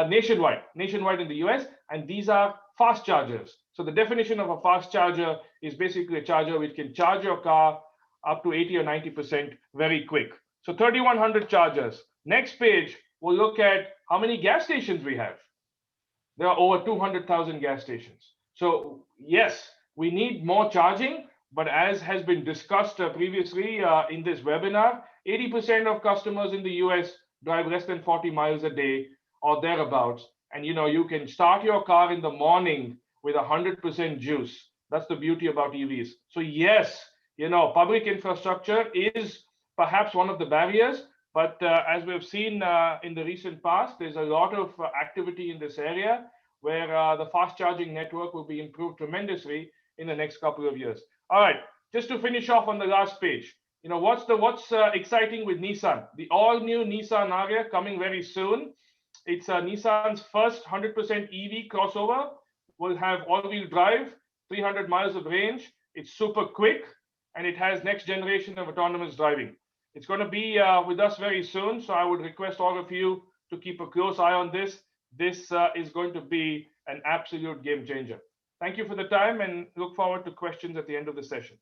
Nationwide in the US, and these are fast chargers. So the definition of a fast charger is basically a charger which can charge your car up to 80 or 90% very quick. So 3,100 chargers. Next page, we'll look at how many gas stations we have. There are over 200,000 gas stations. So yes, we need more charging, but as has been discussed previously in this webinar, 80% of customers in the US drive less than 40 miles a day or thereabouts. And you can start your car in the morning with 100% juice. That's the beauty about EVs. So yes, public infrastructure is perhaps one of the barriers, but as we've seen in the recent past, there's a lot of activity in this area where the fast charging network will be improved tremendously in the next couple of years. All right, just to finish off on the last page, what's exciting with Nissan? The all-new Nissan Ariya coming very soon. It's Nissan's first 100% EV crossover. Will have all-wheel drive, 300 miles of range. It's super quick, and it has next generation of autonomous driving. It's going to be with us very soon, so I would request all of you to keep a close eye on this. This is going to be an absolute game changer. Thank you for the time, and look forward to questions at the end of the session.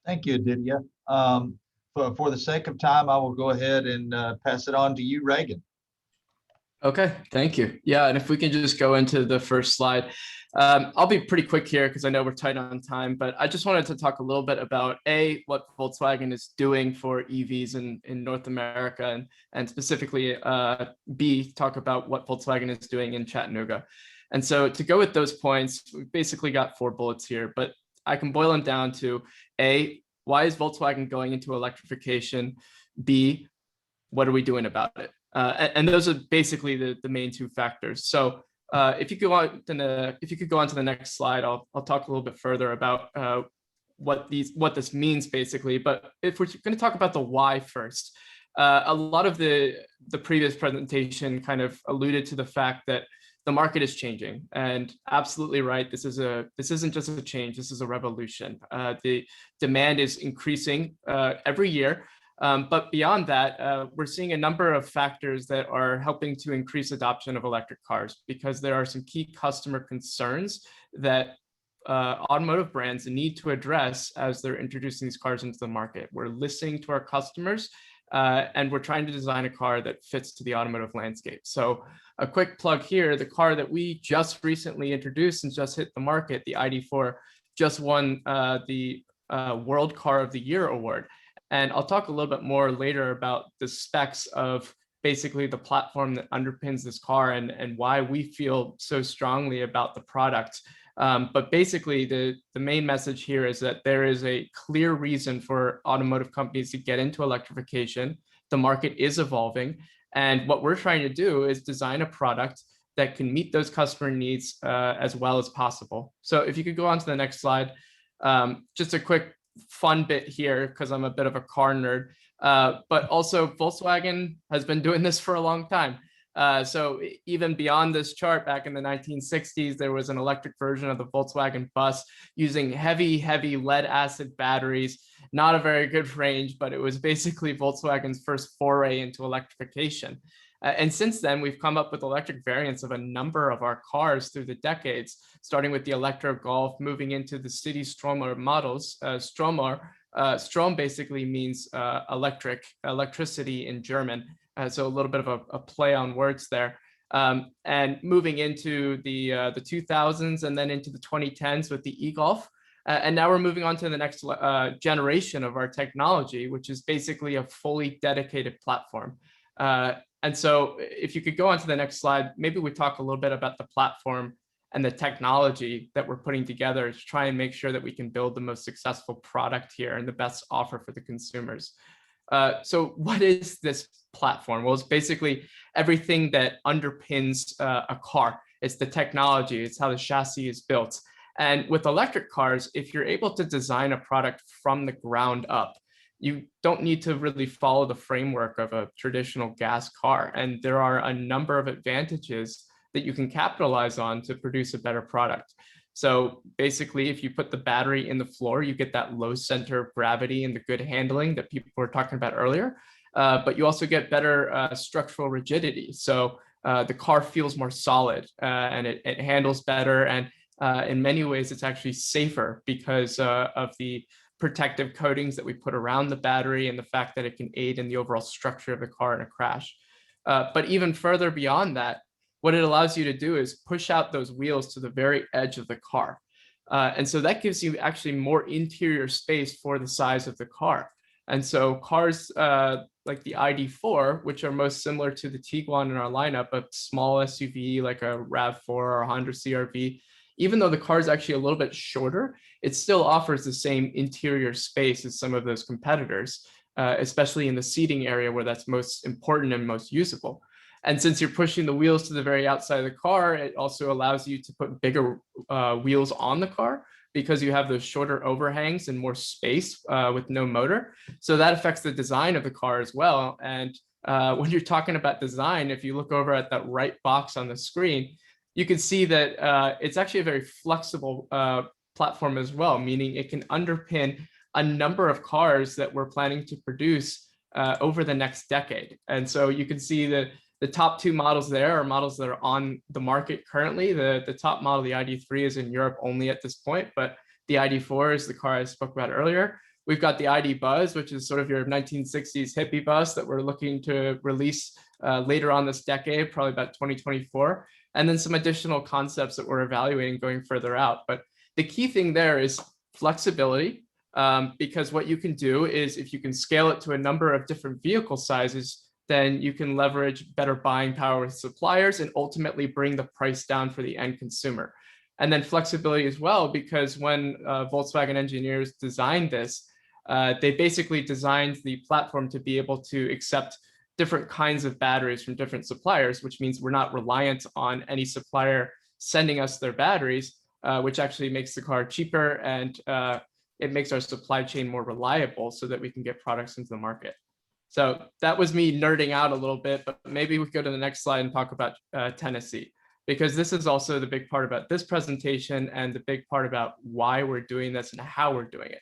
Thank you, Aditya. For the sake of time, I will go ahead and pass it on to you, Reagan. Okay, thank you. Yeah, and if we can just go into the first slide. I'll be pretty quick here because I know we're tight on time, but I just wanted to talk a little bit about what Volkswagen is doing for EVs in North America, and specifically B, talk about what Volkswagen is doing in Chattanooga. And so to go with those points, we basically got 4 bullets here, but I can boil them down to A, why is Volkswagen going into electrification? B, what are we doing about it? And those are basically the main 2 factors. So if you could go on to the next slide, I'll talk a little bit further about what this means basically. But if we're going to talk about the why first, a lot of the previous presentation kind of alluded to the fact that the market is changing, and absolutely right. This isn't just a change. This is a revolution. The demand is increasing every year. But beyond that, we're seeing a number of factors that are helping to increase adoption of electric cars, because there are some key customer concerns that automotive brands need to address as they're introducing these cars into the market. We're listening to our customers, and we're trying to design a car that fits to the automotive landscape. So a quick plug here, the car that we just recently introduced and just hit the market, the ID.4, just won the World Car of the Year award. And I'll talk a little bit more later about the specs of basically the platform that underpins this car and why we feel so strongly about the product. But basically, the main message here is that there is a clear reason for automotive companies to get into electrification. The market is evolving. And what we're trying to do is design a product that can meet those customer needs as well as possible. So if you could go on to the next slide, just a quick fun bit here, because I'm a bit of a car nerd, but also Volkswagen has been doing this for a long time. So even beyond this chart, back in the 1960s, there was an electric version of the Volkswagen bus using heavy lead acid batteries. Not a very good range, but it was basically Volkswagen's first foray into electrification. And since then, we've come up with electric variants of a number of our cars through the decades, starting with the Electra Golf, moving into the City Stromer models. Strom basically means electricity in German. So a little bit of a play on words there. And moving into the 2000s and then into the 2010s with the e-Golf. And now we're moving on to the next generation of our technology, which is basically a fully dedicated platform. And so if you could go on to the next slide, maybe we talk a little bit about the platform and the technology that we're putting together to try and make sure that we can build the most successful product here and the best offer for the consumers. So what is this platform? Well, it's basically everything that underpins a car. It's the technology, it's how the chassis is built. And with electric cars, if you're able to design a product from the ground up, you don't need to really follow the framework of a traditional gas car. And there are a number of advantages that you can capitalize on to produce a better product. So basically, if you put the battery in the floor, you get that low center of gravity and the good handling that people were talking about earlier. But you also get better structural rigidity. So the car feels more solid and it handles better. And in many ways, it's actually safer because of the protective coatings that we put around the battery and the fact that it can aid in the overall structure of the car in a crash. But even further beyond that, what it allows you to do is push out those wheels to the very edge of the car. And so that gives you actually more interior space for the size of the car. And so cars like the ID4, which are most similar to the Tiguan in our lineup, a small SUV like a RAV4 or a Honda CR-V, even though the car is actually a little bit shorter, it still offers the same interior space as some of those competitors, especially in the seating area where that's most important and most usable. And since you're pushing the wheels to the very outside of the car, it also allows you to put bigger wheels on the car because you have those shorter overhangs and more space with no motor. So that affects the design of the car as well. And when you're talking about design, if you look over at that right box on the screen, you can see that it's actually a very flexible platform as well, meaning it can underpin a number of cars that we're planning to produce over the next decade. And so you can see that the top two models there are models that are on the market currently. The top model, the ID3, is in Europe only at this point, but the ID4 is the car I spoke about earlier. We've got the ID Buzz, which is sort of your 1960s hippie bus that we're looking to release later on this decade, probably about 2024. And then some additional concepts that we're evaluating going further out. But the key thing there is flexibility, because what you can do is if you can scale it to a number of different vehicle sizes, then you can leverage better buying power with suppliers and ultimately bring the price down for the end consumer. And then flexibility as well, because when Volkswagen engineers designed this, they basically designed the platform to be able to accept different kinds of batteries from different suppliers, which means we're not reliant on any supplier sending us their batteries, which actually makes the car cheaper and it makes our supply chain more reliable so that we can get products into the market. So that was me nerding out a little bit, but maybe we go to the next slide and talk about Tennessee, because this is also the big part about this presentation and the big part about why we're doing this and how we're doing it.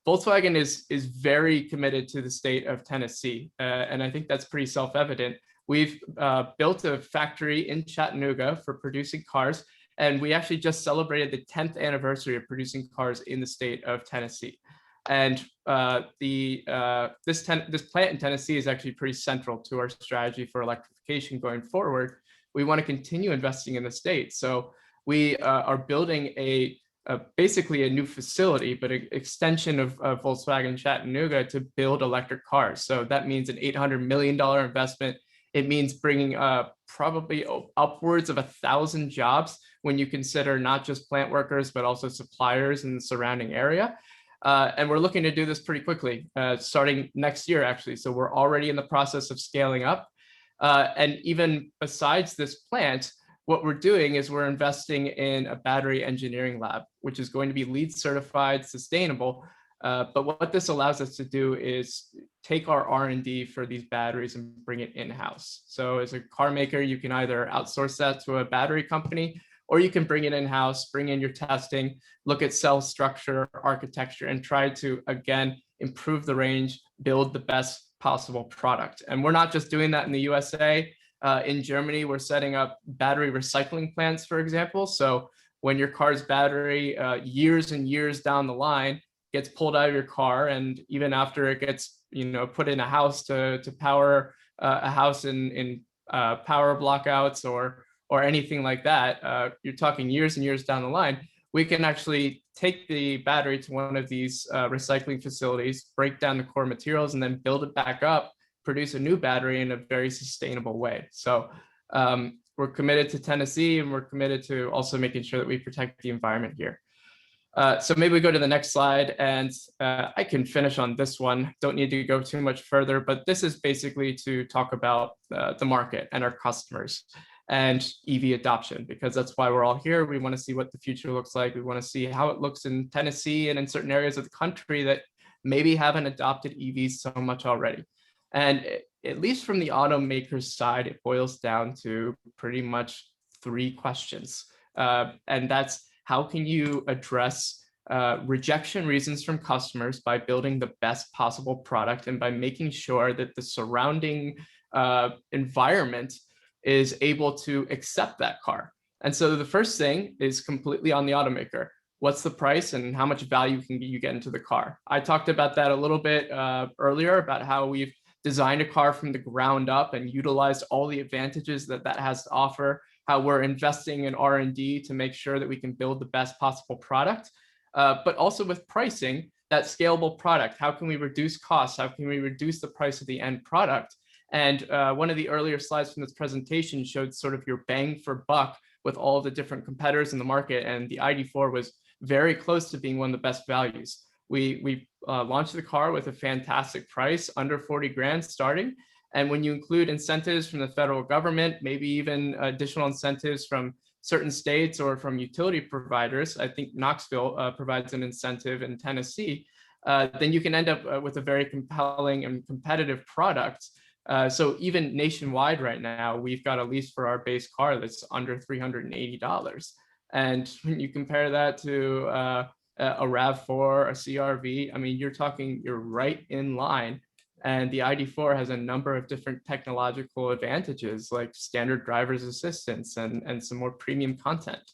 Volkswagen is very committed to the state of Tennessee, and I think that's pretty self-evident. We've built a factory in Chattanooga for producing cars, and we actually just celebrated the 10th anniversary of producing cars in the state of Tennessee. And this plant in Tennessee is actually pretty central to our strategy for electrification going forward. We want to continue investing in the state. So we are building basically a new facility, but an extension of Volkswagen Chattanooga to build electric cars. So that means an $800 million investment. It means bringing probably upwards of 1,000 jobs when you consider not just plant workers, but also suppliers in the surrounding area. And we're looking to do this pretty quickly, starting next year, actually. So we're already in the process of scaling up. And even besides this plant, what we're doing is we're investing in a battery engineering lab, which is going to be LEED certified, sustainable. But what this allows us to do is take our R&D for these batteries and bring it in-house. So as a car maker, you can either outsource that to a battery company, or you can bring it in-house, bring in your testing, look at cell structure, architecture, and try to, again, improve the range, build the best possible product. And we're not just doing that in the USA. In Germany, we're setting up battery recycling plants, for example. So when your car's battery, years and years down the line, gets pulled out of your car, and even after it gets put in a house to power a house in power blockouts or anything like that, you're talking years and years down the line, we can actually take the battery to one of these recycling facilities, break down the core materials, and then build it back up, produce a new battery in a very sustainable way. So we're committed to Tennessee, and we're committed to also making sure that we protect the environment here. So maybe we go to the next slide, and I can finish on this one. Don't need to go too much further, but this is basically to talk about the market and our customers and EV adoption, because that's why we're all here. We want to see what the future looks like. We want to see how it looks in Tennessee and in certain areas of the country that maybe haven't adopted EVs so much already. And at least from the automaker's side, it boils down to pretty much 3 questions. And that's, how can you address rejection reasons from customers by building the best possible product and by making sure that the surrounding environment is able to accept that car? And so the first thing is completely on the automaker. What's the price and how much value can you get into the car? I talked about that a little bit earlier, about how we've designed a car from the ground up and utilized all the advantages that that has to offer, how we're investing in R&D to make sure that we can build the best possible product. But also with pricing, that scalable product. How can we reduce costs? How can we reduce the price of the end product? And one of the earlier slides from this presentation showed sort of your bang for buck with all the different competitors in the market. And the ID4 was very close to being one of the best values. We launched the car with a fantastic price, under 40 grand starting. And when you include incentives from the federal government, maybe even additional incentives from certain states or from utility providers, I think Knoxville provides an incentive in Tennessee, then you can end up with a very compelling and competitive product. So even nationwide right now, we've got a lease for our base car that's under $380. And when you compare that to a RAV4, a CRV, I mean, you're right in line. And the ID4 has a number of different technological advantages like standard driver's assistance and some more premium content.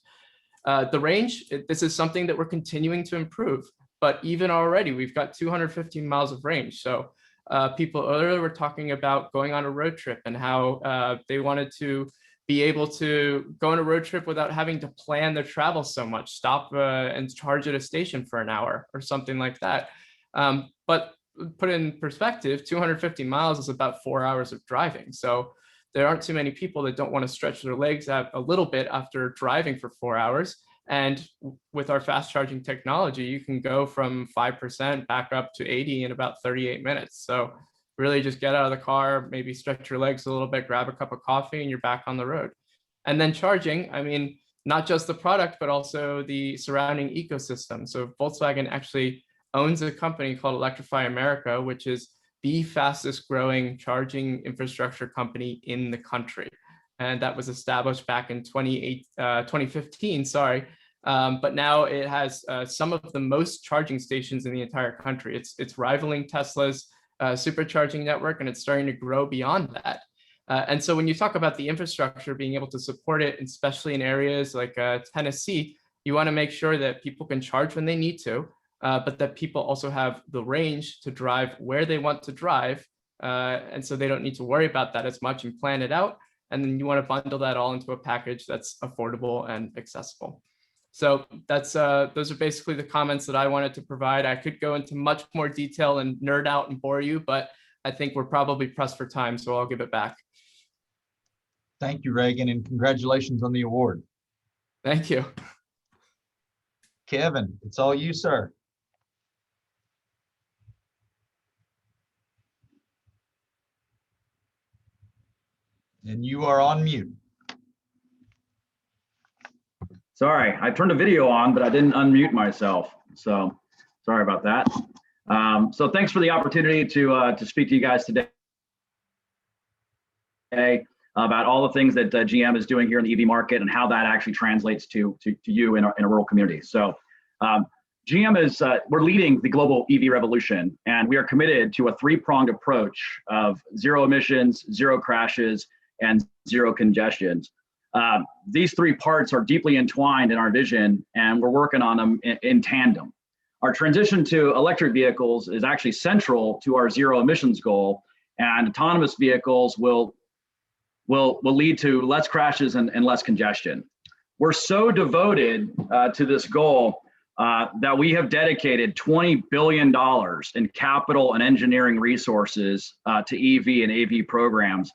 The range, this is something that we're continuing to improve, but even already we've got 215 miles of range. So people earlier were talking about going on a road trip and how they wanted to be able to go on a road trip without having to plan their travel so much, stop and charge at a station for an hour or something like that. But put in perspective, 250 miles is about 4 hours of driving. So there aren't too many people that don't want to stretch their legs out a little bit after driving for 4 hours. And with our fast charging technology, you can go from 5% back up to 80 in about 38 minutes. So really just get out of the car, maybe stretch your legs a little bit, grab a cup of coffee, and you're back on the road. And then charging, I mean, not just the product, but also the surrounding ecosystem. So Volkswagen actually owns a company called Electrify America, which is the fastest growing charging infrastructure company in the country. And that was established back in 2015, but now it has some of the most charging stations in the entire country. It's rivaling Tesla's supercharging network, and it's starting to grow beyond that. And so when you talk about the infrastructure, being able to support it, especially in areas like Tennessee, you want to make sure that people can charge when they need to, but that people also have the range to drive where they want to drive. And so they don't need to worry about that as much and plan it out. And then you want to bundle that all into a package that's affordable and accessible. So that's those are basically the comments that I wanted to provide. I could go into much more detail and nerd out and bore you, but I think we're probably pressed for time, so I'll give it back. Thank you, Reagan, and congratulations on the award. Thank you. Kevin, it's all you, sir. And you are on mute. Sorry, I turned a video on, but I didn't unmute myself. So sorry about that. So thanks for the opportunity to speak to you guys today about all the things that GM is doing here in the EV market and how that actually translates to you in a rural community. So GM is, we're leading the global EV revolution, and we are committed to a three-pronged approach of zero emissions, zero crashes, and zero congestions. These three parts are deeply entwined in our vision, and we're working on them in tandem. Our transition to electric vehicles is actually central to our zero emissions goal, and autonomous vehicles will lead to less crashes and less congestion. We're so devoted to this goal that we have dedicated $20 billion in capital and engineering resources to EV and AV programs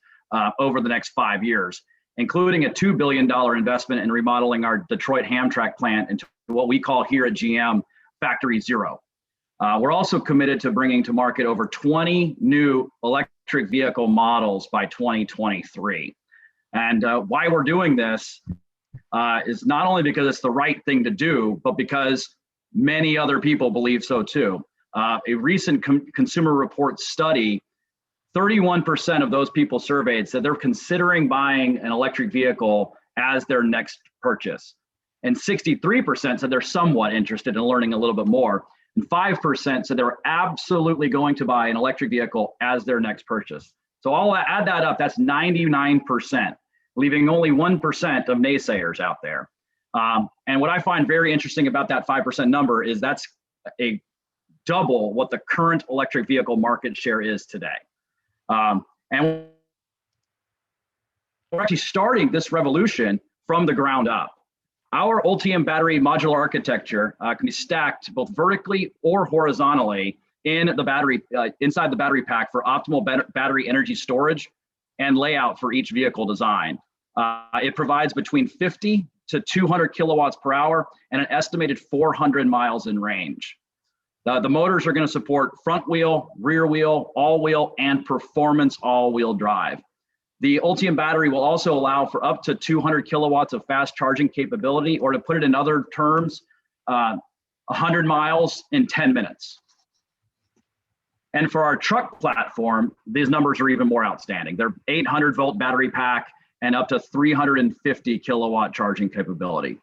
over the next 5 years, including a $2 billion investment in remodeling our Detroit Hamtramck plant into what we call here at GM Factory Zero. We're also committed to bringing to market over 20 new electric vehicle models by 2023. And why we're doing this is not only because it's the right thing to do, but because many other people believe so too. A recent Consumer Reports study, 31% of those people surveyed said they're considering buying an electric vehicle as their next purchase. And 63% said they're somewhat interested in learning a little bit more. And 5% said they're absolutely going to buy an electric vehicle as their next purchase. So I'll add that up, that's 99%, leaving only 1% of naysayers out there. And what I find very interesting about that 5% number is that's a double what the current electric vehicle market share is today. And we're actually starting this revolution from the ground up. Our Ultium battery modular architecture can be stacked both vertically or horizontally in the battery, inside the battery pack for optimal battery energy storage and layout for each vehicle design. It provides between 50 to 200 kilowatts per hour and an estimated 400 miles in range. The motors are going to support front wheel, rear wheel, all wheel, and performance all wheel drive. The Ultium battery will also allow for up to 200 kilowatts of fast charging capability, or to put it in other terms, 100 miles in 10 minutes. And for our truck platform, these numbers are even more outstanding. They're 800 volt battery pack and up to 350 kilowatt charging capability.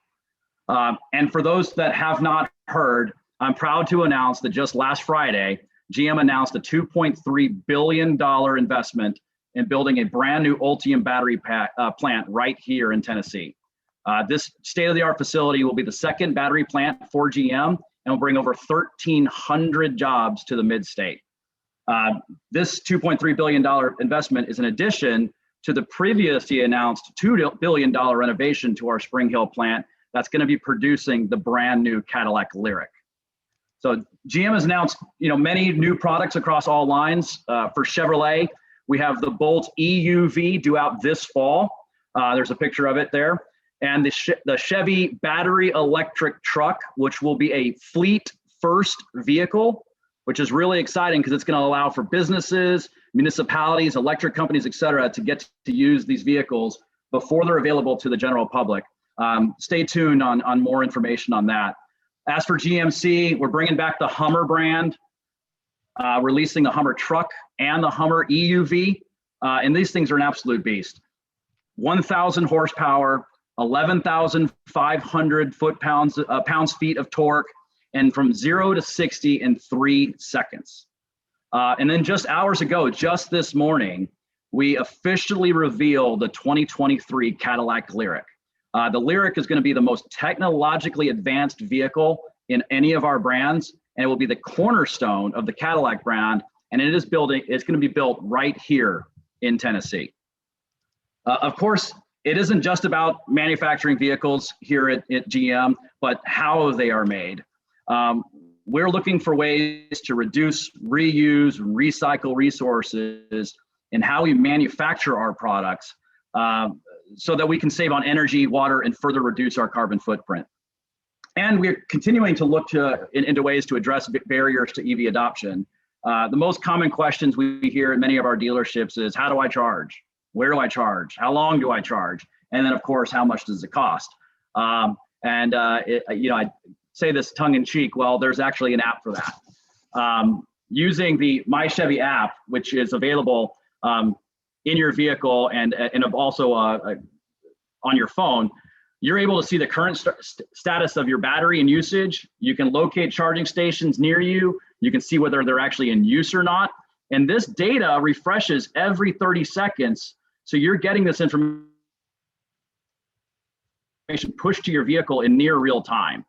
And for those that have not heard, I'm proud to announce that just last Friday, GM announced a $2.3 billion investment in building a brand new Ultium battery plant right here in Tennessee. This state-of-the-art facility will be the second battery plant for GM and will bring over 1,300 jobs to the mid-state. This $2.3 billion investment is in addition to the previously announced $2 billion renovation to our Spring Hill plant that's going to be producing the brand new Cadillac Lyriq. So GM has announced, many new products across all lines. For Chevrolet, we have the Bolt EUV due out this fall. There's a picture of it there. And the Chevy battery electric truck, which will be a fleet first vehicle, which is really exciting because it's going to allow for businesses, municipalities, electric companies, et cetera, to get to use these vehicles before they're available to the general public. Stay tuned on more information on that. As for GMC, we're bringing back the Hummer brand, releasing the Hummer truck and the Hummer EUV. And these things are an absolute beast. 1,000 horsepower, 11,500 pounds-feet of torque, and from 0 to 60 in 3 seconds. And then just hours ago, just this morning, we officially revealed the 2023 Cadillac Lyriq. The Lyriq is going to be the most technologically advanced vehicle in any of our brands, and it will be the cornerstone of the Cadillac brand. And it's going to be built right here in Tennessee. Of course, it isn't just about manufacturing vehicles here at GM, but how they are made. We're looking for ways to reduce, reuse, recycle resources in how we manufacture our products, so that we can save on energy, water, and further reduce our carbon footprint. And we're continuing to look into ways to address barriers to EV adoption. The most common questions we hear at many of our dealerships is, how do I charge? Where do I charge? How long do I charge? And then, of course, how much does it cost? I say this tongue in cheek, well, there's actually an app for that. Using the My Chevy app, which is available in your vehicle and also on your phone, you're able to see the current status of your battery and usage. You can locate charging stations near you. You can see whether they're actually in use or not. And this data refreshes every 30 seconds. So you're getting this information pushed to your vehicle in near real time.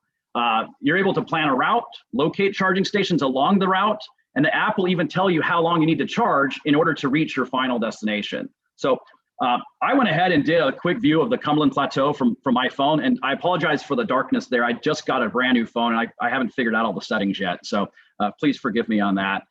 You're able to plan a route, locate charging stations along the route, and the app will even tell you how long you need to charge in order to reach your final destination. So I went ahead and did a quick view of the Cumberland Plateau from my phone, and I apologize for the darkness there. I just got a brand new phone, and I haven't figured out all the settings yet. So please forgive me on that.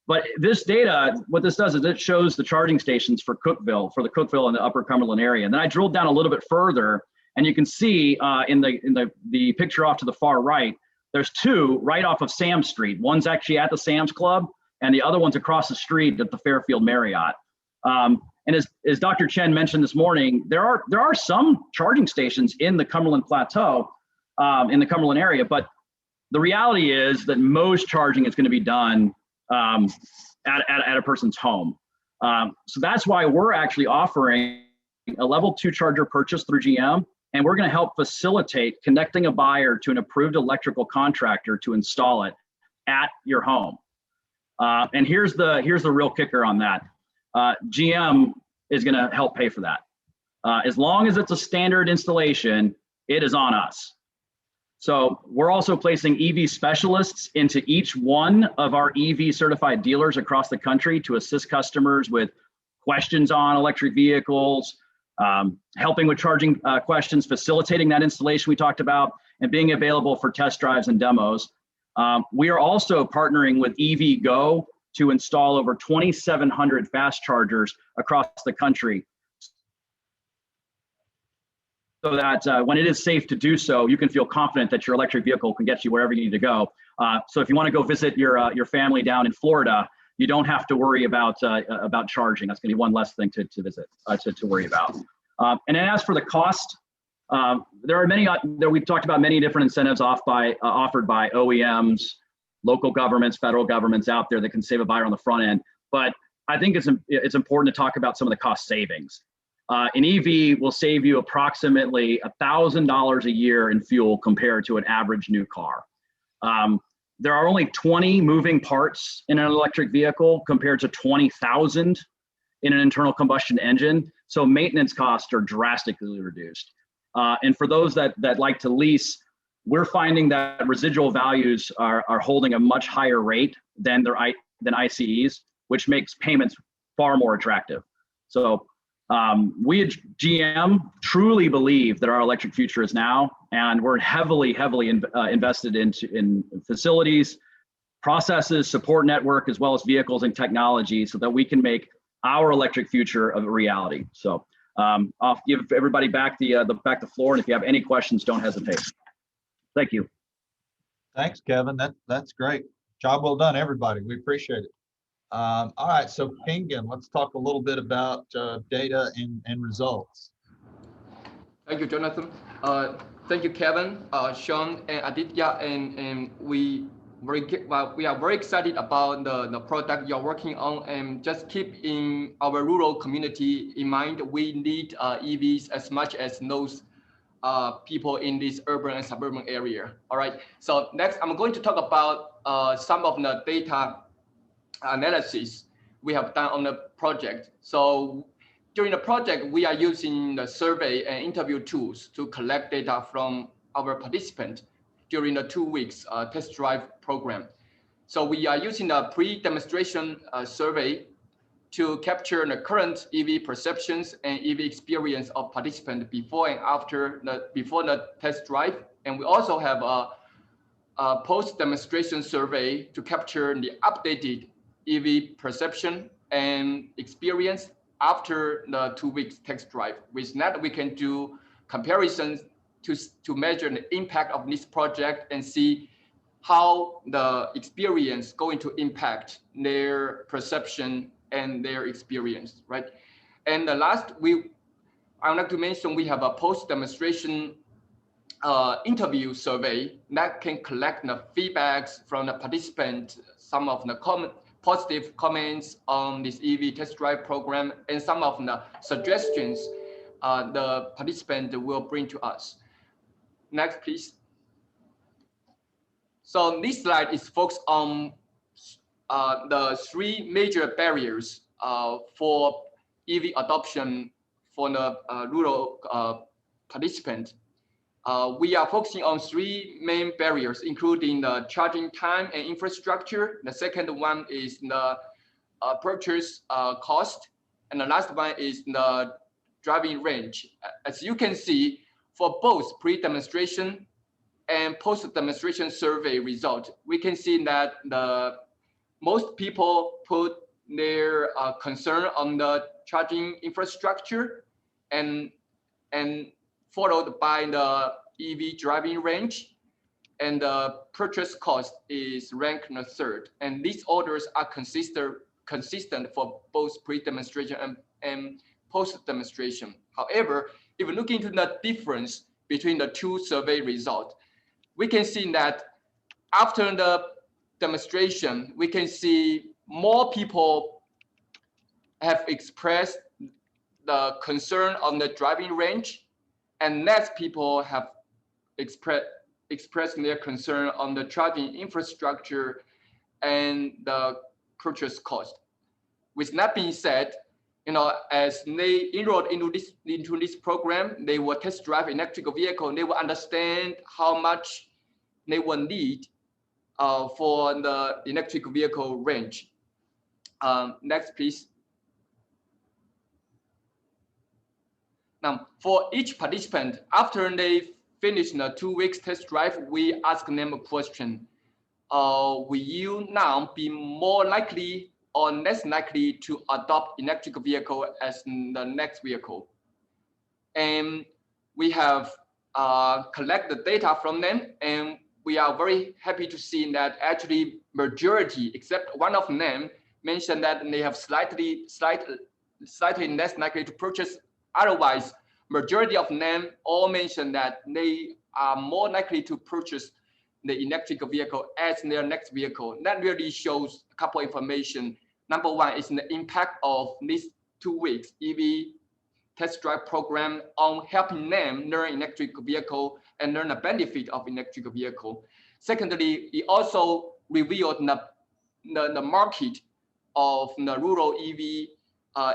But this data, what this does is it shows the charging stations for the Cookeville and the Upper Cumberland area. And then I drilled down a little bit further, and you can see in the picture off to the far right, there's two right off of Sam's Street. One's actually at the Sam's Club, and the other one's across the street at the Fairfield Marriott. And as Dr. Chen mentioned this morning, there are some charging stations in the Cumberland Plateau, in the Cumberland area, but the reality is that most charging is going to be done at a person's home. So that's why we're actually offering a level 2 charger purchase through GM, and we're going to help facilitate connecting a buyer to an approved electrical contractor to install it at your home. And here's the real kicker on that. GM is going to help pay for that. As long as it's a standard installation, it is on us. So we're also placing EV specialists into each one of our EV certified dealers across the country to assist customers with questions on electric vehicles, helping with charging questions, facilitating that installation we talked about, and being available for test drives and demos. We are also partnering with EVgo to install over 2,700 fast chargers across the country, so that when it is safe to do so, you can feel confident that your electric vehicle can get you wherever you need to go. So if you want to go visit your family down in Florida, you don't have to worry about charging. That's going to be one less thing to visit, to worry about. And then as for the cost, there are many, we've talked about many different incentives offered by OEMs, local governments, federal governments out there that can save a buyer on the front end. But I think it's important to talk about some of the cost savings. An EV will save you approximately $1,000 a year in fuel compared to an average new car. There are only 20 moving parts in an electric vehicle compared to 20,000 in an internal combustion engine. So maintenance costs are drastically reduced. And for those that like to lease, we're finding that residual values are holding a much higher rate than ICEs, which makes payments far more attractive. So we at GM truly believe that our electric future is now, and we're heavily invested in facilities, processes, support network, as well as vehicles and technology, so that we can make our electric future a reality. So I'll give everybody back the floor, and if you have any questions, don't hesitate. Thank you. Thanks, Kevin. That's great. Job well done, everybody. We appreciate it. All right, so Pingen, let's talk a little bit about data and results. Thank you, Jonathan. Thank you, Kevin, Sean, and Aditya, and we are very excited about the product you're working on, and just keep in our rural community in mind. We need EVs as much as those people in this urban and suburban area. All right. So next, I'm going to talk about some of the data analysis we have done on the project. So during the project, we are using the survey and interview tools to collect data from our participants during the 2 weeks test drive program. So we are using a pre-demonstration survey to capture the current EV perceptions and EV experience of participants before and after the test drive. And we also have a post-demonstration survey to capture the updated EV perception and experience after the 2 weeks test drive. With that, we can do comparisons to measure the impact of this project and see how the experience going to impact their perception and their experience, right? And the last, I would like to mention we have a post-demonstration interview survey that can collect the feedbacks from the participant, some of the positive comments on this EV test drive program, and some of the suggestions the participant will bring to us. Next, please. So this slide is focused on the 3 major barriers for EV adoption for the rural participant. We are focusing on 3 main barriers, including the charging time and infrastructure. The second one is the purchase cost. And the last one is the driving range. As you can see, for both pre-demonstration and post-demonstration survey result, we can see that most people put their concern on the charging infrastructure and followed by the EV driving range, and the purchase cost is ranked in the 3rd. And these orders are consistent for both pre-demonstration and post-demonstration. However, if we look into the difference between the 2 survey results, we can see that after the demonstration, we can see more people have expressed the concern on the driving range, and less people have expressed their concern on the charging infrastructure and the purchase cost. With that being said, as they enrolled into this program, they will test drive electric vehicle, and they will understand how much they will need for the electric vehicle range. Next, please. Now, for each participant, after they finish the 2 weeks test drive, we ask them a question. Will you now be more likely or less likely to adopt electric vehicle as the next vehicle? And we have collect the data from them, and we are very happy to see that actually majority, except one of them, mentioned that they have slightly less likely to purchase. Otherwise, majority of them all mentioned that they are more likely to purchase the electric vehicle as their next vehicle. That really shows a couple of information. Number one is the impact of these 2 weeks EV test drive program on helping them learn electric vehicle and learn the benefit of electric vehicle. Secondly, it also revealed the market of the rural EV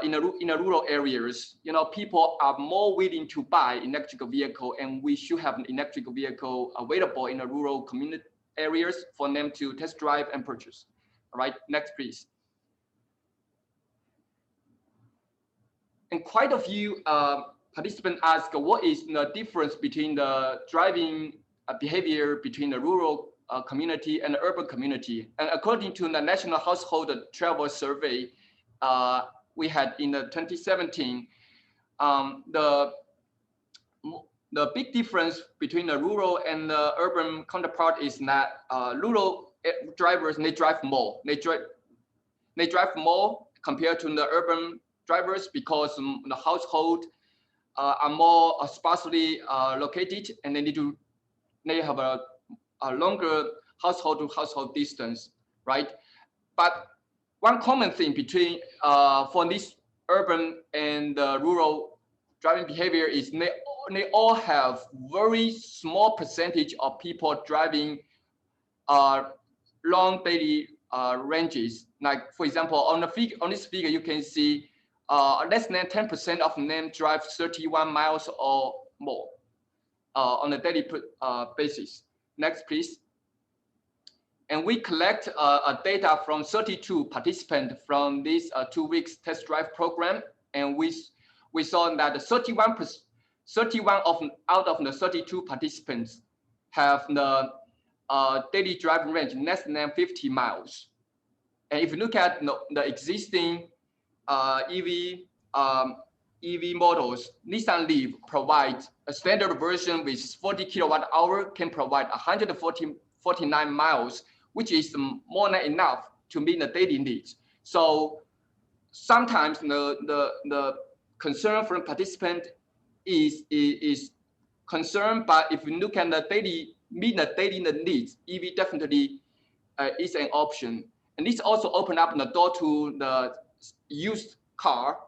in the rural areas. You know, people are more willing to buy electric vehicle, and we should have an electric vehicle available in the rural community areas for them to test drive and purchase. All right, next please. And quite a few participants ask, what is the difference between the driving behavior between the rural community and the urban community? And according to the National Household Travel Survey, we had in the 2017, the big difference between the rural and the urban counterpart is that rural drivers, they drive more. They drive more compared to the urban drivers because the household are more sparsely located, and they have a longer household to household distance, right? But one common thing between for this urban and rural driving behavior is they all have very small percentage of people driving long daily ranges. Like for example, on this figure, you can see less than 10% of them drive 31 miles or more on a daily basis. Next, please. And we collect data from 32 participants from this 2 weeks test drive program, and we saw that 31 out of the 32 participants have the daily driving range less than 50 miles. And if you look at the existing EV models, Nissan Leaf provides a standard version with 40 kilowatt hour, can provide 149 miles, which is more than enough to meet the daily needs. So sometimes the concern from participant is concerned, but if you look at the meet the daily needs, EV definitely is an option. And this also opened up the door to the used car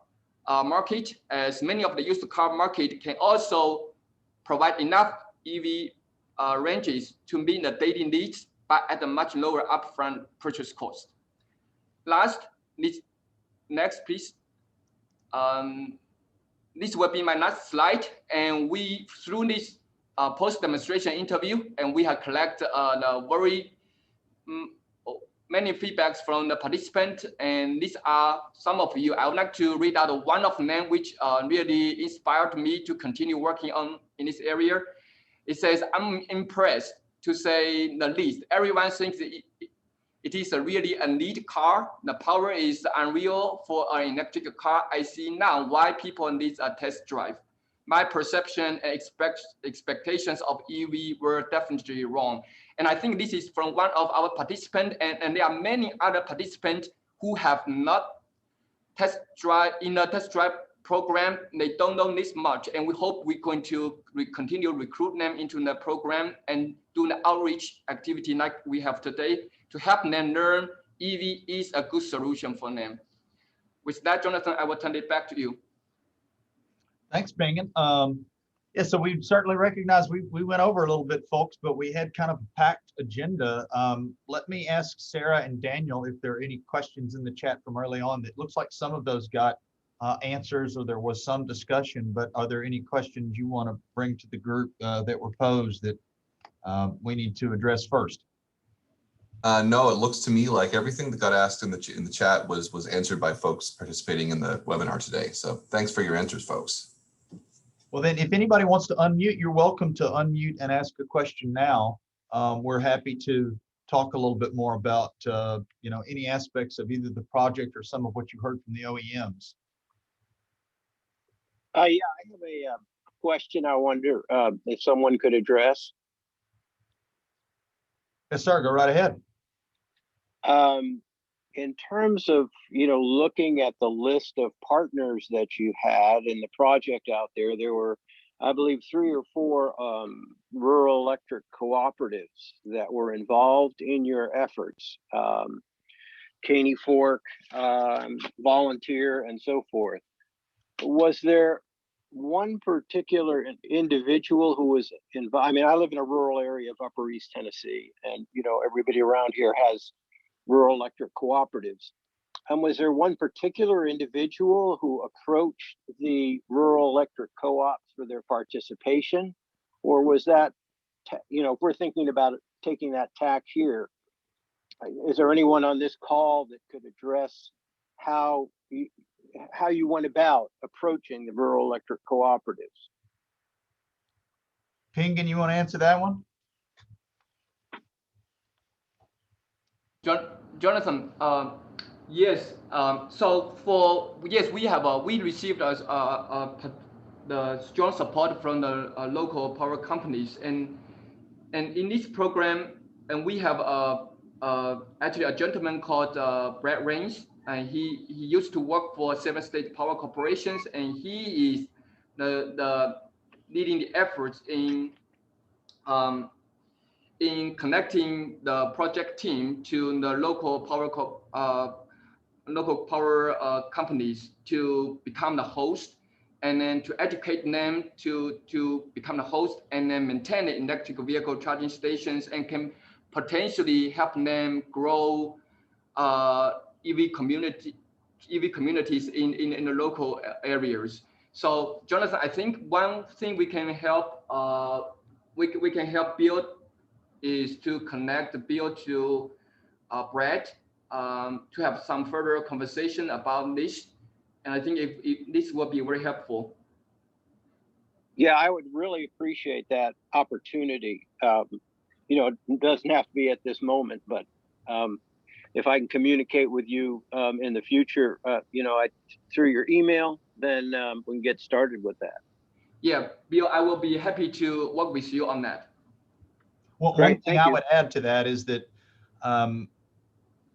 market, as many of the used car market can also provide enough EV ranges to meet the daily needs, but at a much lower upfront purchase cost. Next, please. This will be my last slide, and we through this post-demonstration interview, and we have collected the very many feedbacks from the participants, and these are some of you. I would like to read out one of them, which really inspired me to continue working on in this area. It says, "I'm impressed, to say the least. Everyone thinks it is really a neat car. The power is unreal for an electric car. I see now why people need a test drive. My perception and expectations of EV were definitely wrong." And I think this is from one of our participants, and there are many other participants who have not test drive in a test drive program. They don't know this much, and we hope we're going to continue recruit them into the program and do the outreach activity like we have today to help them learn EV is a good solution for them. With that, Jonathan, I will turn it back to you. Thanks, Bingen. Yeah, so we certainly recognize we went over a little bit, folks, but we had kind of a packed agenda. Let me ask Sarah and Daniel if there are any questions in the chat from early on. It looks like some of those got answers, or there was some discussion, but are there any questions you want to bring to the group that were posed that we need to address first? No, it looks to me like everything that got asked in the chat was answered by folks participating in the webinar today. So thanks for your answers, folks. Well, then, if anybody wants to unmute, you're welcome to unmute and ask a question now. We're happy to talk a little bit more about, any aspects of either the project or some of what you heard from the OEMs. Yeah, I have a question I wonder if someone could address. Yes, sir. Go right ahead. In terms of, looking at the list of partners that you had in the project out there, there were, I believe, 3 or 4 rural electric cooperatives that were involved in your efforts. Caney Fork, Volunteer, and so forth. Was there one particular individual who was involved? I mean, I live in a rural area of Upper East Tennessee, and everybody around here has rural electric cooperatives. And was there one particular individual who approached the rural electric co-ops for their participation, or was that, if we're thinking about it, taking that tack here, is there anyone on this call that could address how you went about approaching the rural electric cooperatives? Pingen, you want to answer that one? Jonathan, yes. We received the strong support from the local power companies, and in this program, and we have actually a gentleman called Brad Rains, and he used to work for 7 State Power Corporations, and he is the leading the efforts in connecting the project team to the local power companies to become the host, and then to educate them to become the host, and then maintain the electric vehicle charging stations, and can potentially help them grow EV communities in the local areas. So, Jonathan, I think one thing we can help we can help build is to connect Bill to Brad to have some further conversation about this. And I think if this will be very helpful. Yeah, I would really appreciate that opportunity. It doesn't have to be at this moment, but if I can communicate with you in the future, through your email, then we can get started with that. Yeah, Bill, I will be happy to work with you on that. Well, one thing I would add to that is that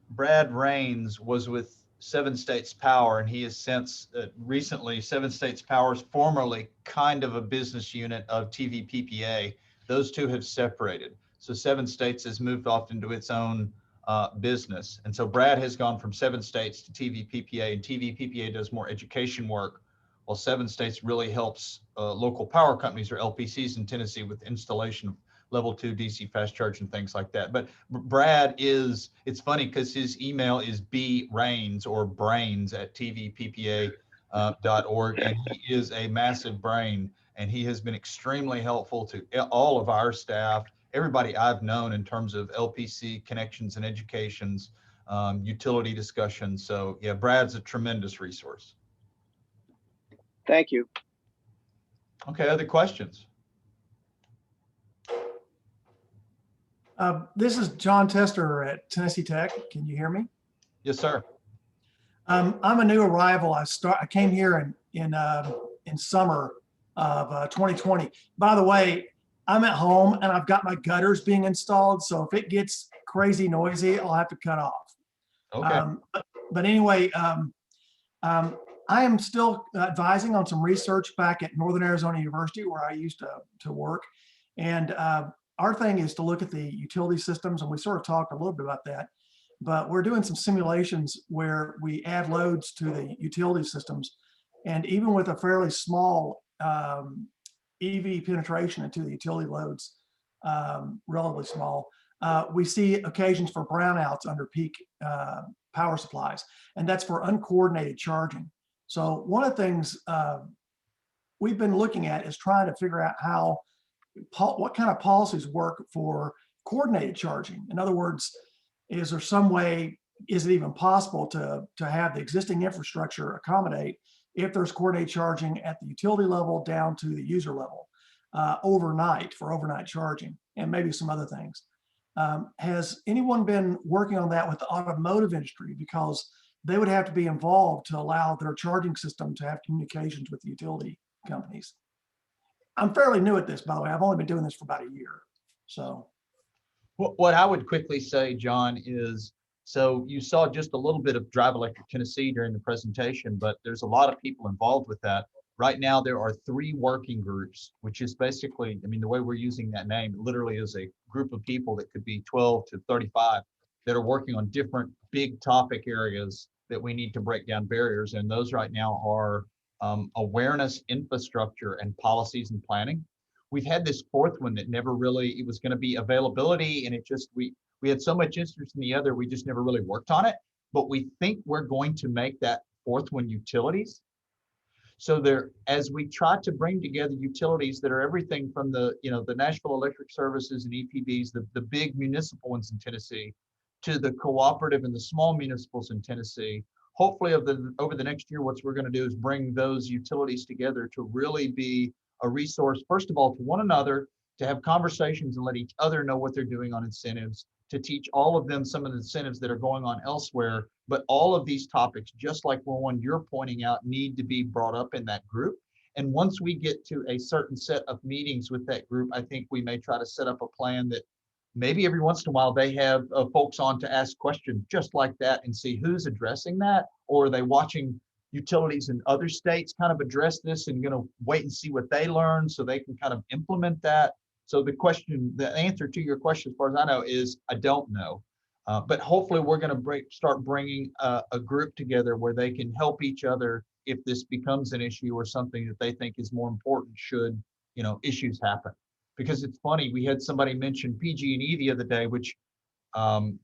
Brad Rains was with 7 States Power, and he has since recently 7 States Power is formerly kind of a business unit of TVPPA. Those two have separated. So 7 States has moved off into its own business. And so Brad has gone from 7 States to TVPPA, and TVPPA does more education work, while 7 States really helps local power companies or LPCs in Tennessee with installation of level 2 DC fast charge and things like that. But Brad it's funny because his email is brains at tvppa.org, and he is a massive brain, and he has been extremely helpful to all of our staff, everybody I've known in terms of LPC connections and educations, utility discussions. So yeah, Brad's a tremendous resource. Thank you. Okay, other questions? This is John Tester at Tennessee Tech. Can you hear me? Yes, sir. I'm a new arrival. I came here in summer of 2020. By the way, I'm at home and I've got my gutters being installed. So if it gets crazy noisy, I'll have to cut off. Okay. But anyway, I am still advising on some research back at Northern Arizona University, where I used to work. And our thing is to look at the utility systems, and we sort of talked a little bit about that, but we're doing some simulations where we add loads to the utility systems. And even with a fairly small EV penetration into the utility loads, relatively small, we see occasions for brownouts under peak power supplies, and that's for uncoordinated charging. So one of the things we've been looking at is trying to figure out what kind of policies work for coordinated charging. In other words, is there some way, is it even possible to have the existing infrastructure accommodate if there's coordinated charging at the utility level down to the user level overnight for overnight charging, and maybe some other things. Has anyone been working on that with the automotive industry? Because they would have to be involved to allow their charging system to have communications with the utility companies. I'm fairly new at this, by the way. I've only been doing this for about a year. So What I would quickly say, John, is so you saw just a little bit of Drive Electric Tennessee during the presentation, but there's a lot of people involved with that. Right now, there are 3 working groups, which is basically, I mean, the way we're using that name, it literally is a group of people that could be 12 to 35 that are working on different big topic areas that we need to break down barriers. And those right now are awareness, infrastructure, and policies and planning. We've had this 4th one that never really, it was going to be availability, and it just, we had so much interest in the other, we just never really worked on it. But we think we're going to make that 4th one utilities. So there, as we try to bring together utilities that are everything from the, the Nashville Electric Services and EPDs, the big municipal ones in Tennessee, to the cooperative and the small municipals in Tennessee. Hopefully over the next year, what we're going to do is bring those utilities together to really be a resource, first of all, to one another, to have conversations and let each other know what they're doing on incentives, to teach all of them some of the incentives that are going on elsewhere. But all of these topics, just like the one you're pointing out, need to be brought up in that group. And once we get to a certain set of meetings with that group, I think we may try to set up a plan that maybe every once in a while they have folks on to ask questions just like that and see who's addressing that, or are they watching utilities in other states kind of address this and going to wait and see what they learn so they can kind of implement that. So the answer to your question, as far as I know, is I don't know. But hopefully we're going to start bringing a group together where they can help each other if this becomes an issue or something that they think is more important should, issues happen. Because it's funny, we had somebody mention PG&E the other day, which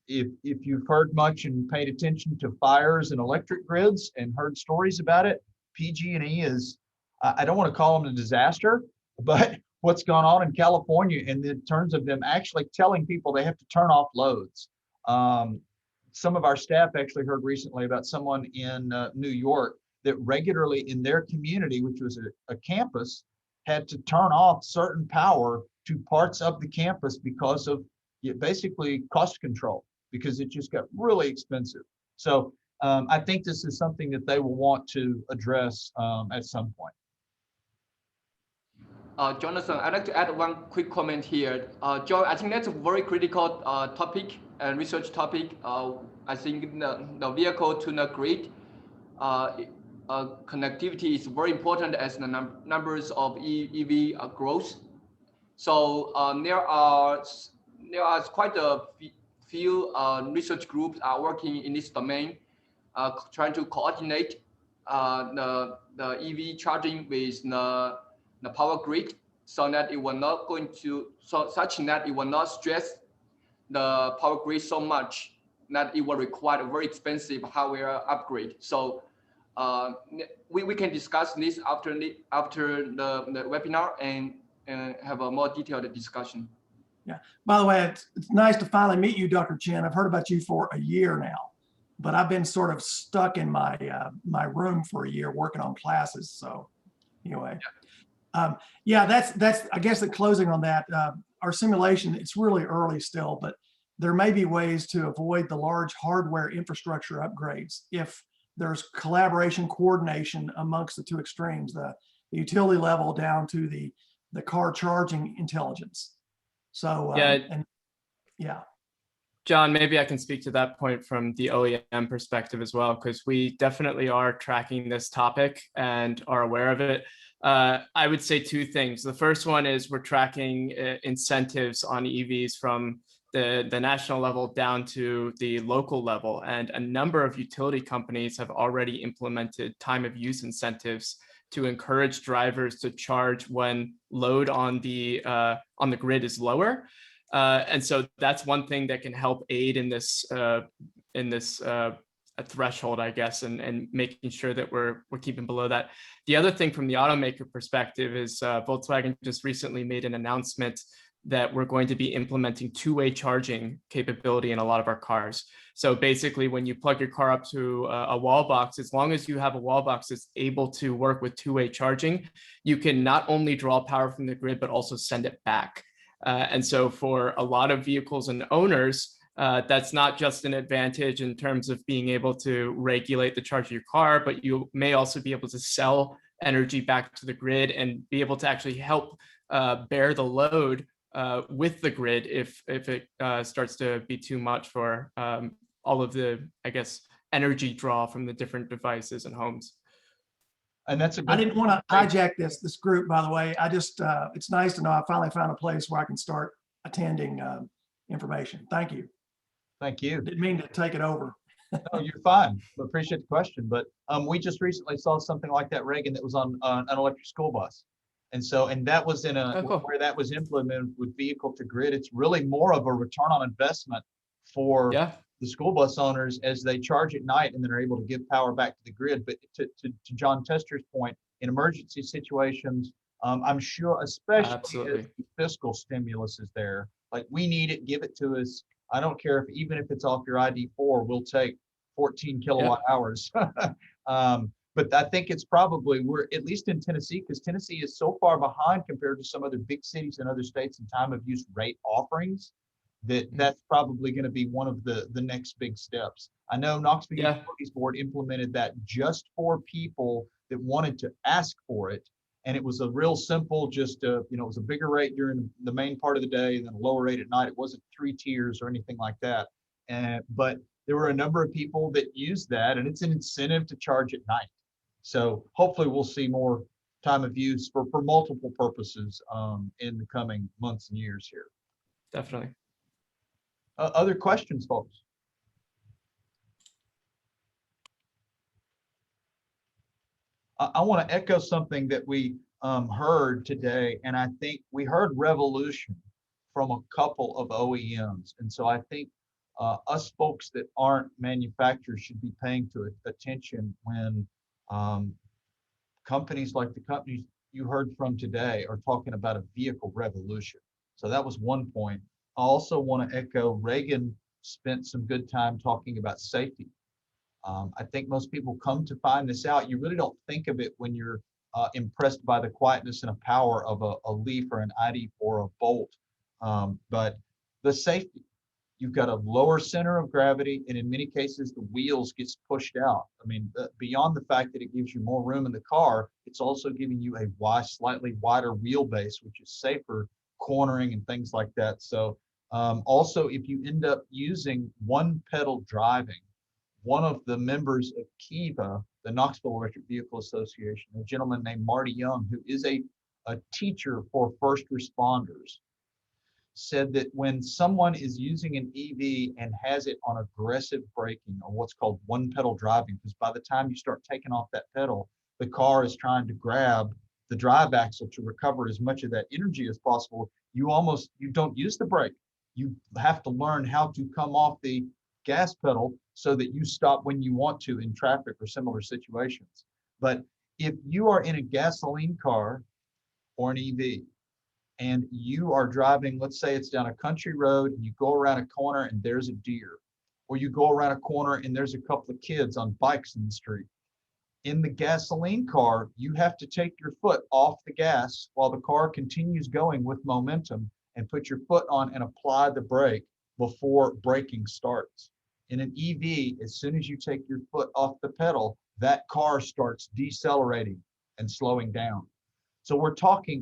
if you've heard much and paid attention to fires and electric grids and heard stories about it, PG&E is, I don't want to call them a disaster, but what's gone on in California in terms of them actually telling people they have to turn off loads. Some of our staff actually heard recently about someone in New York that regularly in their community, which was a campus, had to turn off certain power to parts of the campus because of basically cost control, because it just got really expensive. So I think this is something that they will want to address at some point. Jonathan, I'd like to add one quick comment here. Joe, I think that's a very critical topic and research topic. I think the vehicle to the grid connectivity is very important as the numbers of EV grows. So there are quite a few research groups are working in this domain, trying to coordinate the EV charging with the power grid, so that it will not such that it will not stress the power grid so much that it will require a very expensive hardware upgrade. So we can discuss this after the webinar and have a more detailed discussion. Yeah. By the way, it's nice to finally meet you, Dr. Chen. I've heard about you for a year now, but I've been sort of stuck in my my room for a year working on classes. So anyway, yeah, that's I guess the closing on that. Our simulation, it's really early still, but there may be ways to avoid the large hardware infrastructure upgrades if there's collaboration, coordination amongst the two extremes, the utility level down to the car charging intelligence. So yeah. John, maybe I can speak to that point from the OEM perspective as well, because we definitely are tracking this topic and are aware of it. I would say 2 things. The first one is we're tracking incentives on EVs from the national level down to the local level. And a number of utility companies have already implemented time of use incentives to encourage drivers to charge when load on the grid is lower. And so that's one thing that can help aid in this threshold, I guess, and making sure that we're keeping below that. The other thing from the automaker perspective is Volkswagen just recently made an announcement that we're going to be implementing two-way charging capability in a lot of our cars. So basically, when you plug your car up to a wall box, as long as you have a wall box that's able to work with two-way charging, you can not only draw power from the grid, but also send it back. And so for a lot of vehicles and owners, that's not just an advantage in terms of being able to regulate the charge of your car, but you may also be able to sell energy back to the grid and be able to actually help bear the load with the grid if it starts to be too much for all of the, I guess, energy draw from the different devices and homes. And that's a good I didn't want to hijack this group, by the way. I just, it's nice to know I finally found a place where I can start attending information. Thank you. Thank you. Didn't mean to take it over. No, you're fine. I appreciate the question. But we just recently saw something like that, Reagan, that was on an electric school bus. And so, and that was in a, cool. where that was implemented with vehicle to grid. It's really more of a return on investment for the school bus owners as they charge at night and then are able to give power back to the grid. But to John Tester's point, in emergency situations, I'm sure, especially if the fiscal stimulus is there, like we need it, give it to us. I don't care if, even if it's off your ID4, we'll take 14 kilowatt hours. But I think it's probably, we're at least in Tennessee, because Tennessee is so far behind compared to some other big cities and other states in time of use rate offerings, that that's probably going to be one of the next big steps. I know Knoxville Utilities Board implemented that just for people that wanted to ask for it. And it was a real simple, just, you know, it was a bigger rate during the main part of the day and then a lower rate at night. It wasn't 3 tiers or anything like that. But there were a number of people that used that, and it's an incentive to charge at night. So hopefully we'll see more time of use for multiple purposes in the coming months and years here. Definitely. Other questions, folks? I want to echo something that we heard today, and I think we heard revolution from a couple of OEMs. And so I think us folks that aren't manufacturers should be paying attention when companies like the companies you heard from today are talking about a vehicle revolution. So that was one point. I also want to echo, Reagan spent some good time talking about safety. I think most people come to find this out. You really don't think of it when you're impressed by the quietness and the power of a Leaf or an ID or a Bolt. But the safety, you've got a lower center of gravity, and in many cases, the wheels gets pushed out. I mean, beyond the fact that it gives you more room in the car, it's also giving you a slightly wider wheelbase, which is safer cornering and things like that. So also, if you end up using one pedal driving, one of the members of KEVA, the Knoxville Electric Vehicle Association, a gentleman named Marty Young, who is a teacher for first responders, said that when someone is using an EV and has it on aggressive braking, or what's called one pedal driving, because by the time you start taking off that pedal, the car is trying to grab the drive axle to recover as much of that energy as possible. You don't use the brake. You have to learn how to come off the gas pedal so that you stop when you want to in traffic or similar situations. But if you are in a gasoline car or an EV, and you are driving, let's say it's down a country road, and you go around a corner and there's a deer, or you go around a corner and there's a couple of kids on bikes in the street. In the gasoline car, you have to take your foot off the gas while the car continues going with momentum and put your foot on and apply the brake before braking starts. In an EV, as soon as you take your foot off the pedal, that car starts decelerating and slowing down. So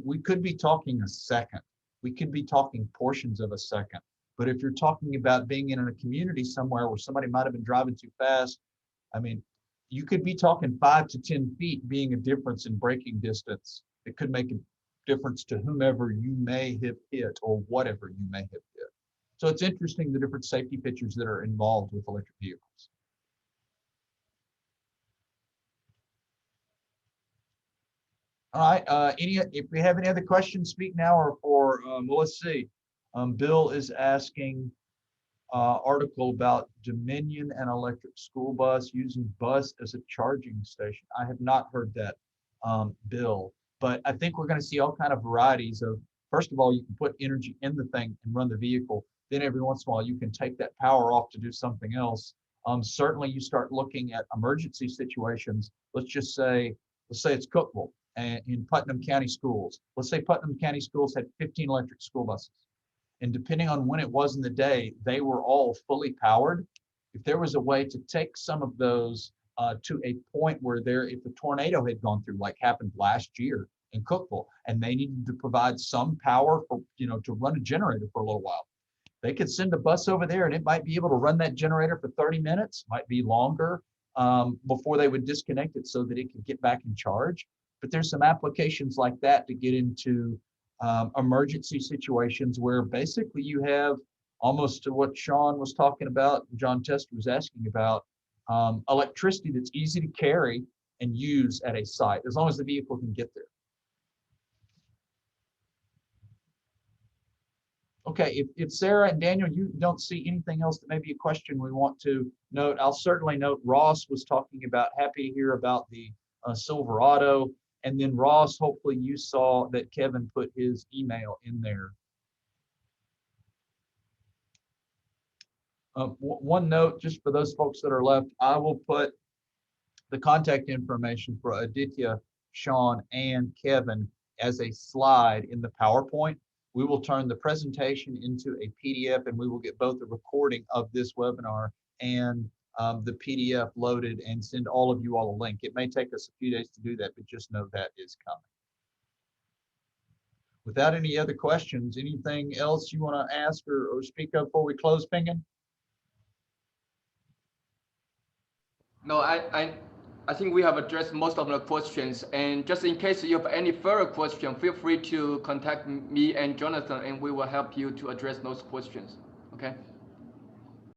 we could be talking a second. We could be talking portions of a second. But if you're talking about being in a community somewhere where somebody might have been driving too fast, I mean, you could be talking 5 to 10 feet being a difference in braking distance. It could make a difference to whomever you may have hit or whatever you may have hit. So it's interesting the different safety features that are involved with electric vehicles. All right, if we have any other questions, speak now, or well, let's see. Bill is asking article about Dominion and electric school bus using bus as a charging station. I have not heard that, Bill, but I think we're going to see all kind of varieties of First of all, you can put energy in the thing and run the vehicle. Then every once in a while, you can take that power off to do something else. Certainly, you start looking at emergency situations. Let's say it's Cookeville and in Putnam County Schools. Let's say Putnam County Schools had 15 electric school buses. And depending on when it was in the day, they were all fully powered. If there was a way to take some of those to a point where if a tornado had gone through, like happened last year in Cookeville, and they needed to provide some power for, to run a generator for a little while, they could send a bus over there and it might be able to run that generator for 30 minutes, might be longer, before they would disconnect it so that it could get back in charge. But there's some applications like that to get into emergency situations where basically you have almost to what Sean was talking about, John Tester was asking about, electricity that's easy to carry and use at a site, as long as the vehicle can get there. Okay, if Sarah and Daniel, you don't see anything else that may be a question we want to note, I'll certainly note Ross was talking about, happy to hear about the Silverado. And then Ross, hopefully you saw that Kevin put his email in there. One note, just for those folks that are left, I will put the contact information for Aditya, Sean, and Kevin as a slide in the PowerPoint. We will turn the presentation into a PDF, and we will get both the recording of this webinar and the PDF loaded and send all of you all a link. It may take us a few days to do that, but just know that is coming. Without any other questions, anything else you want to ask or speak of before we close, Pingen? No, I think we have addressed most of the questions. And just in case you have any further question, feel free to contact me and Jonathan, and we will help you to address those questions. Okay.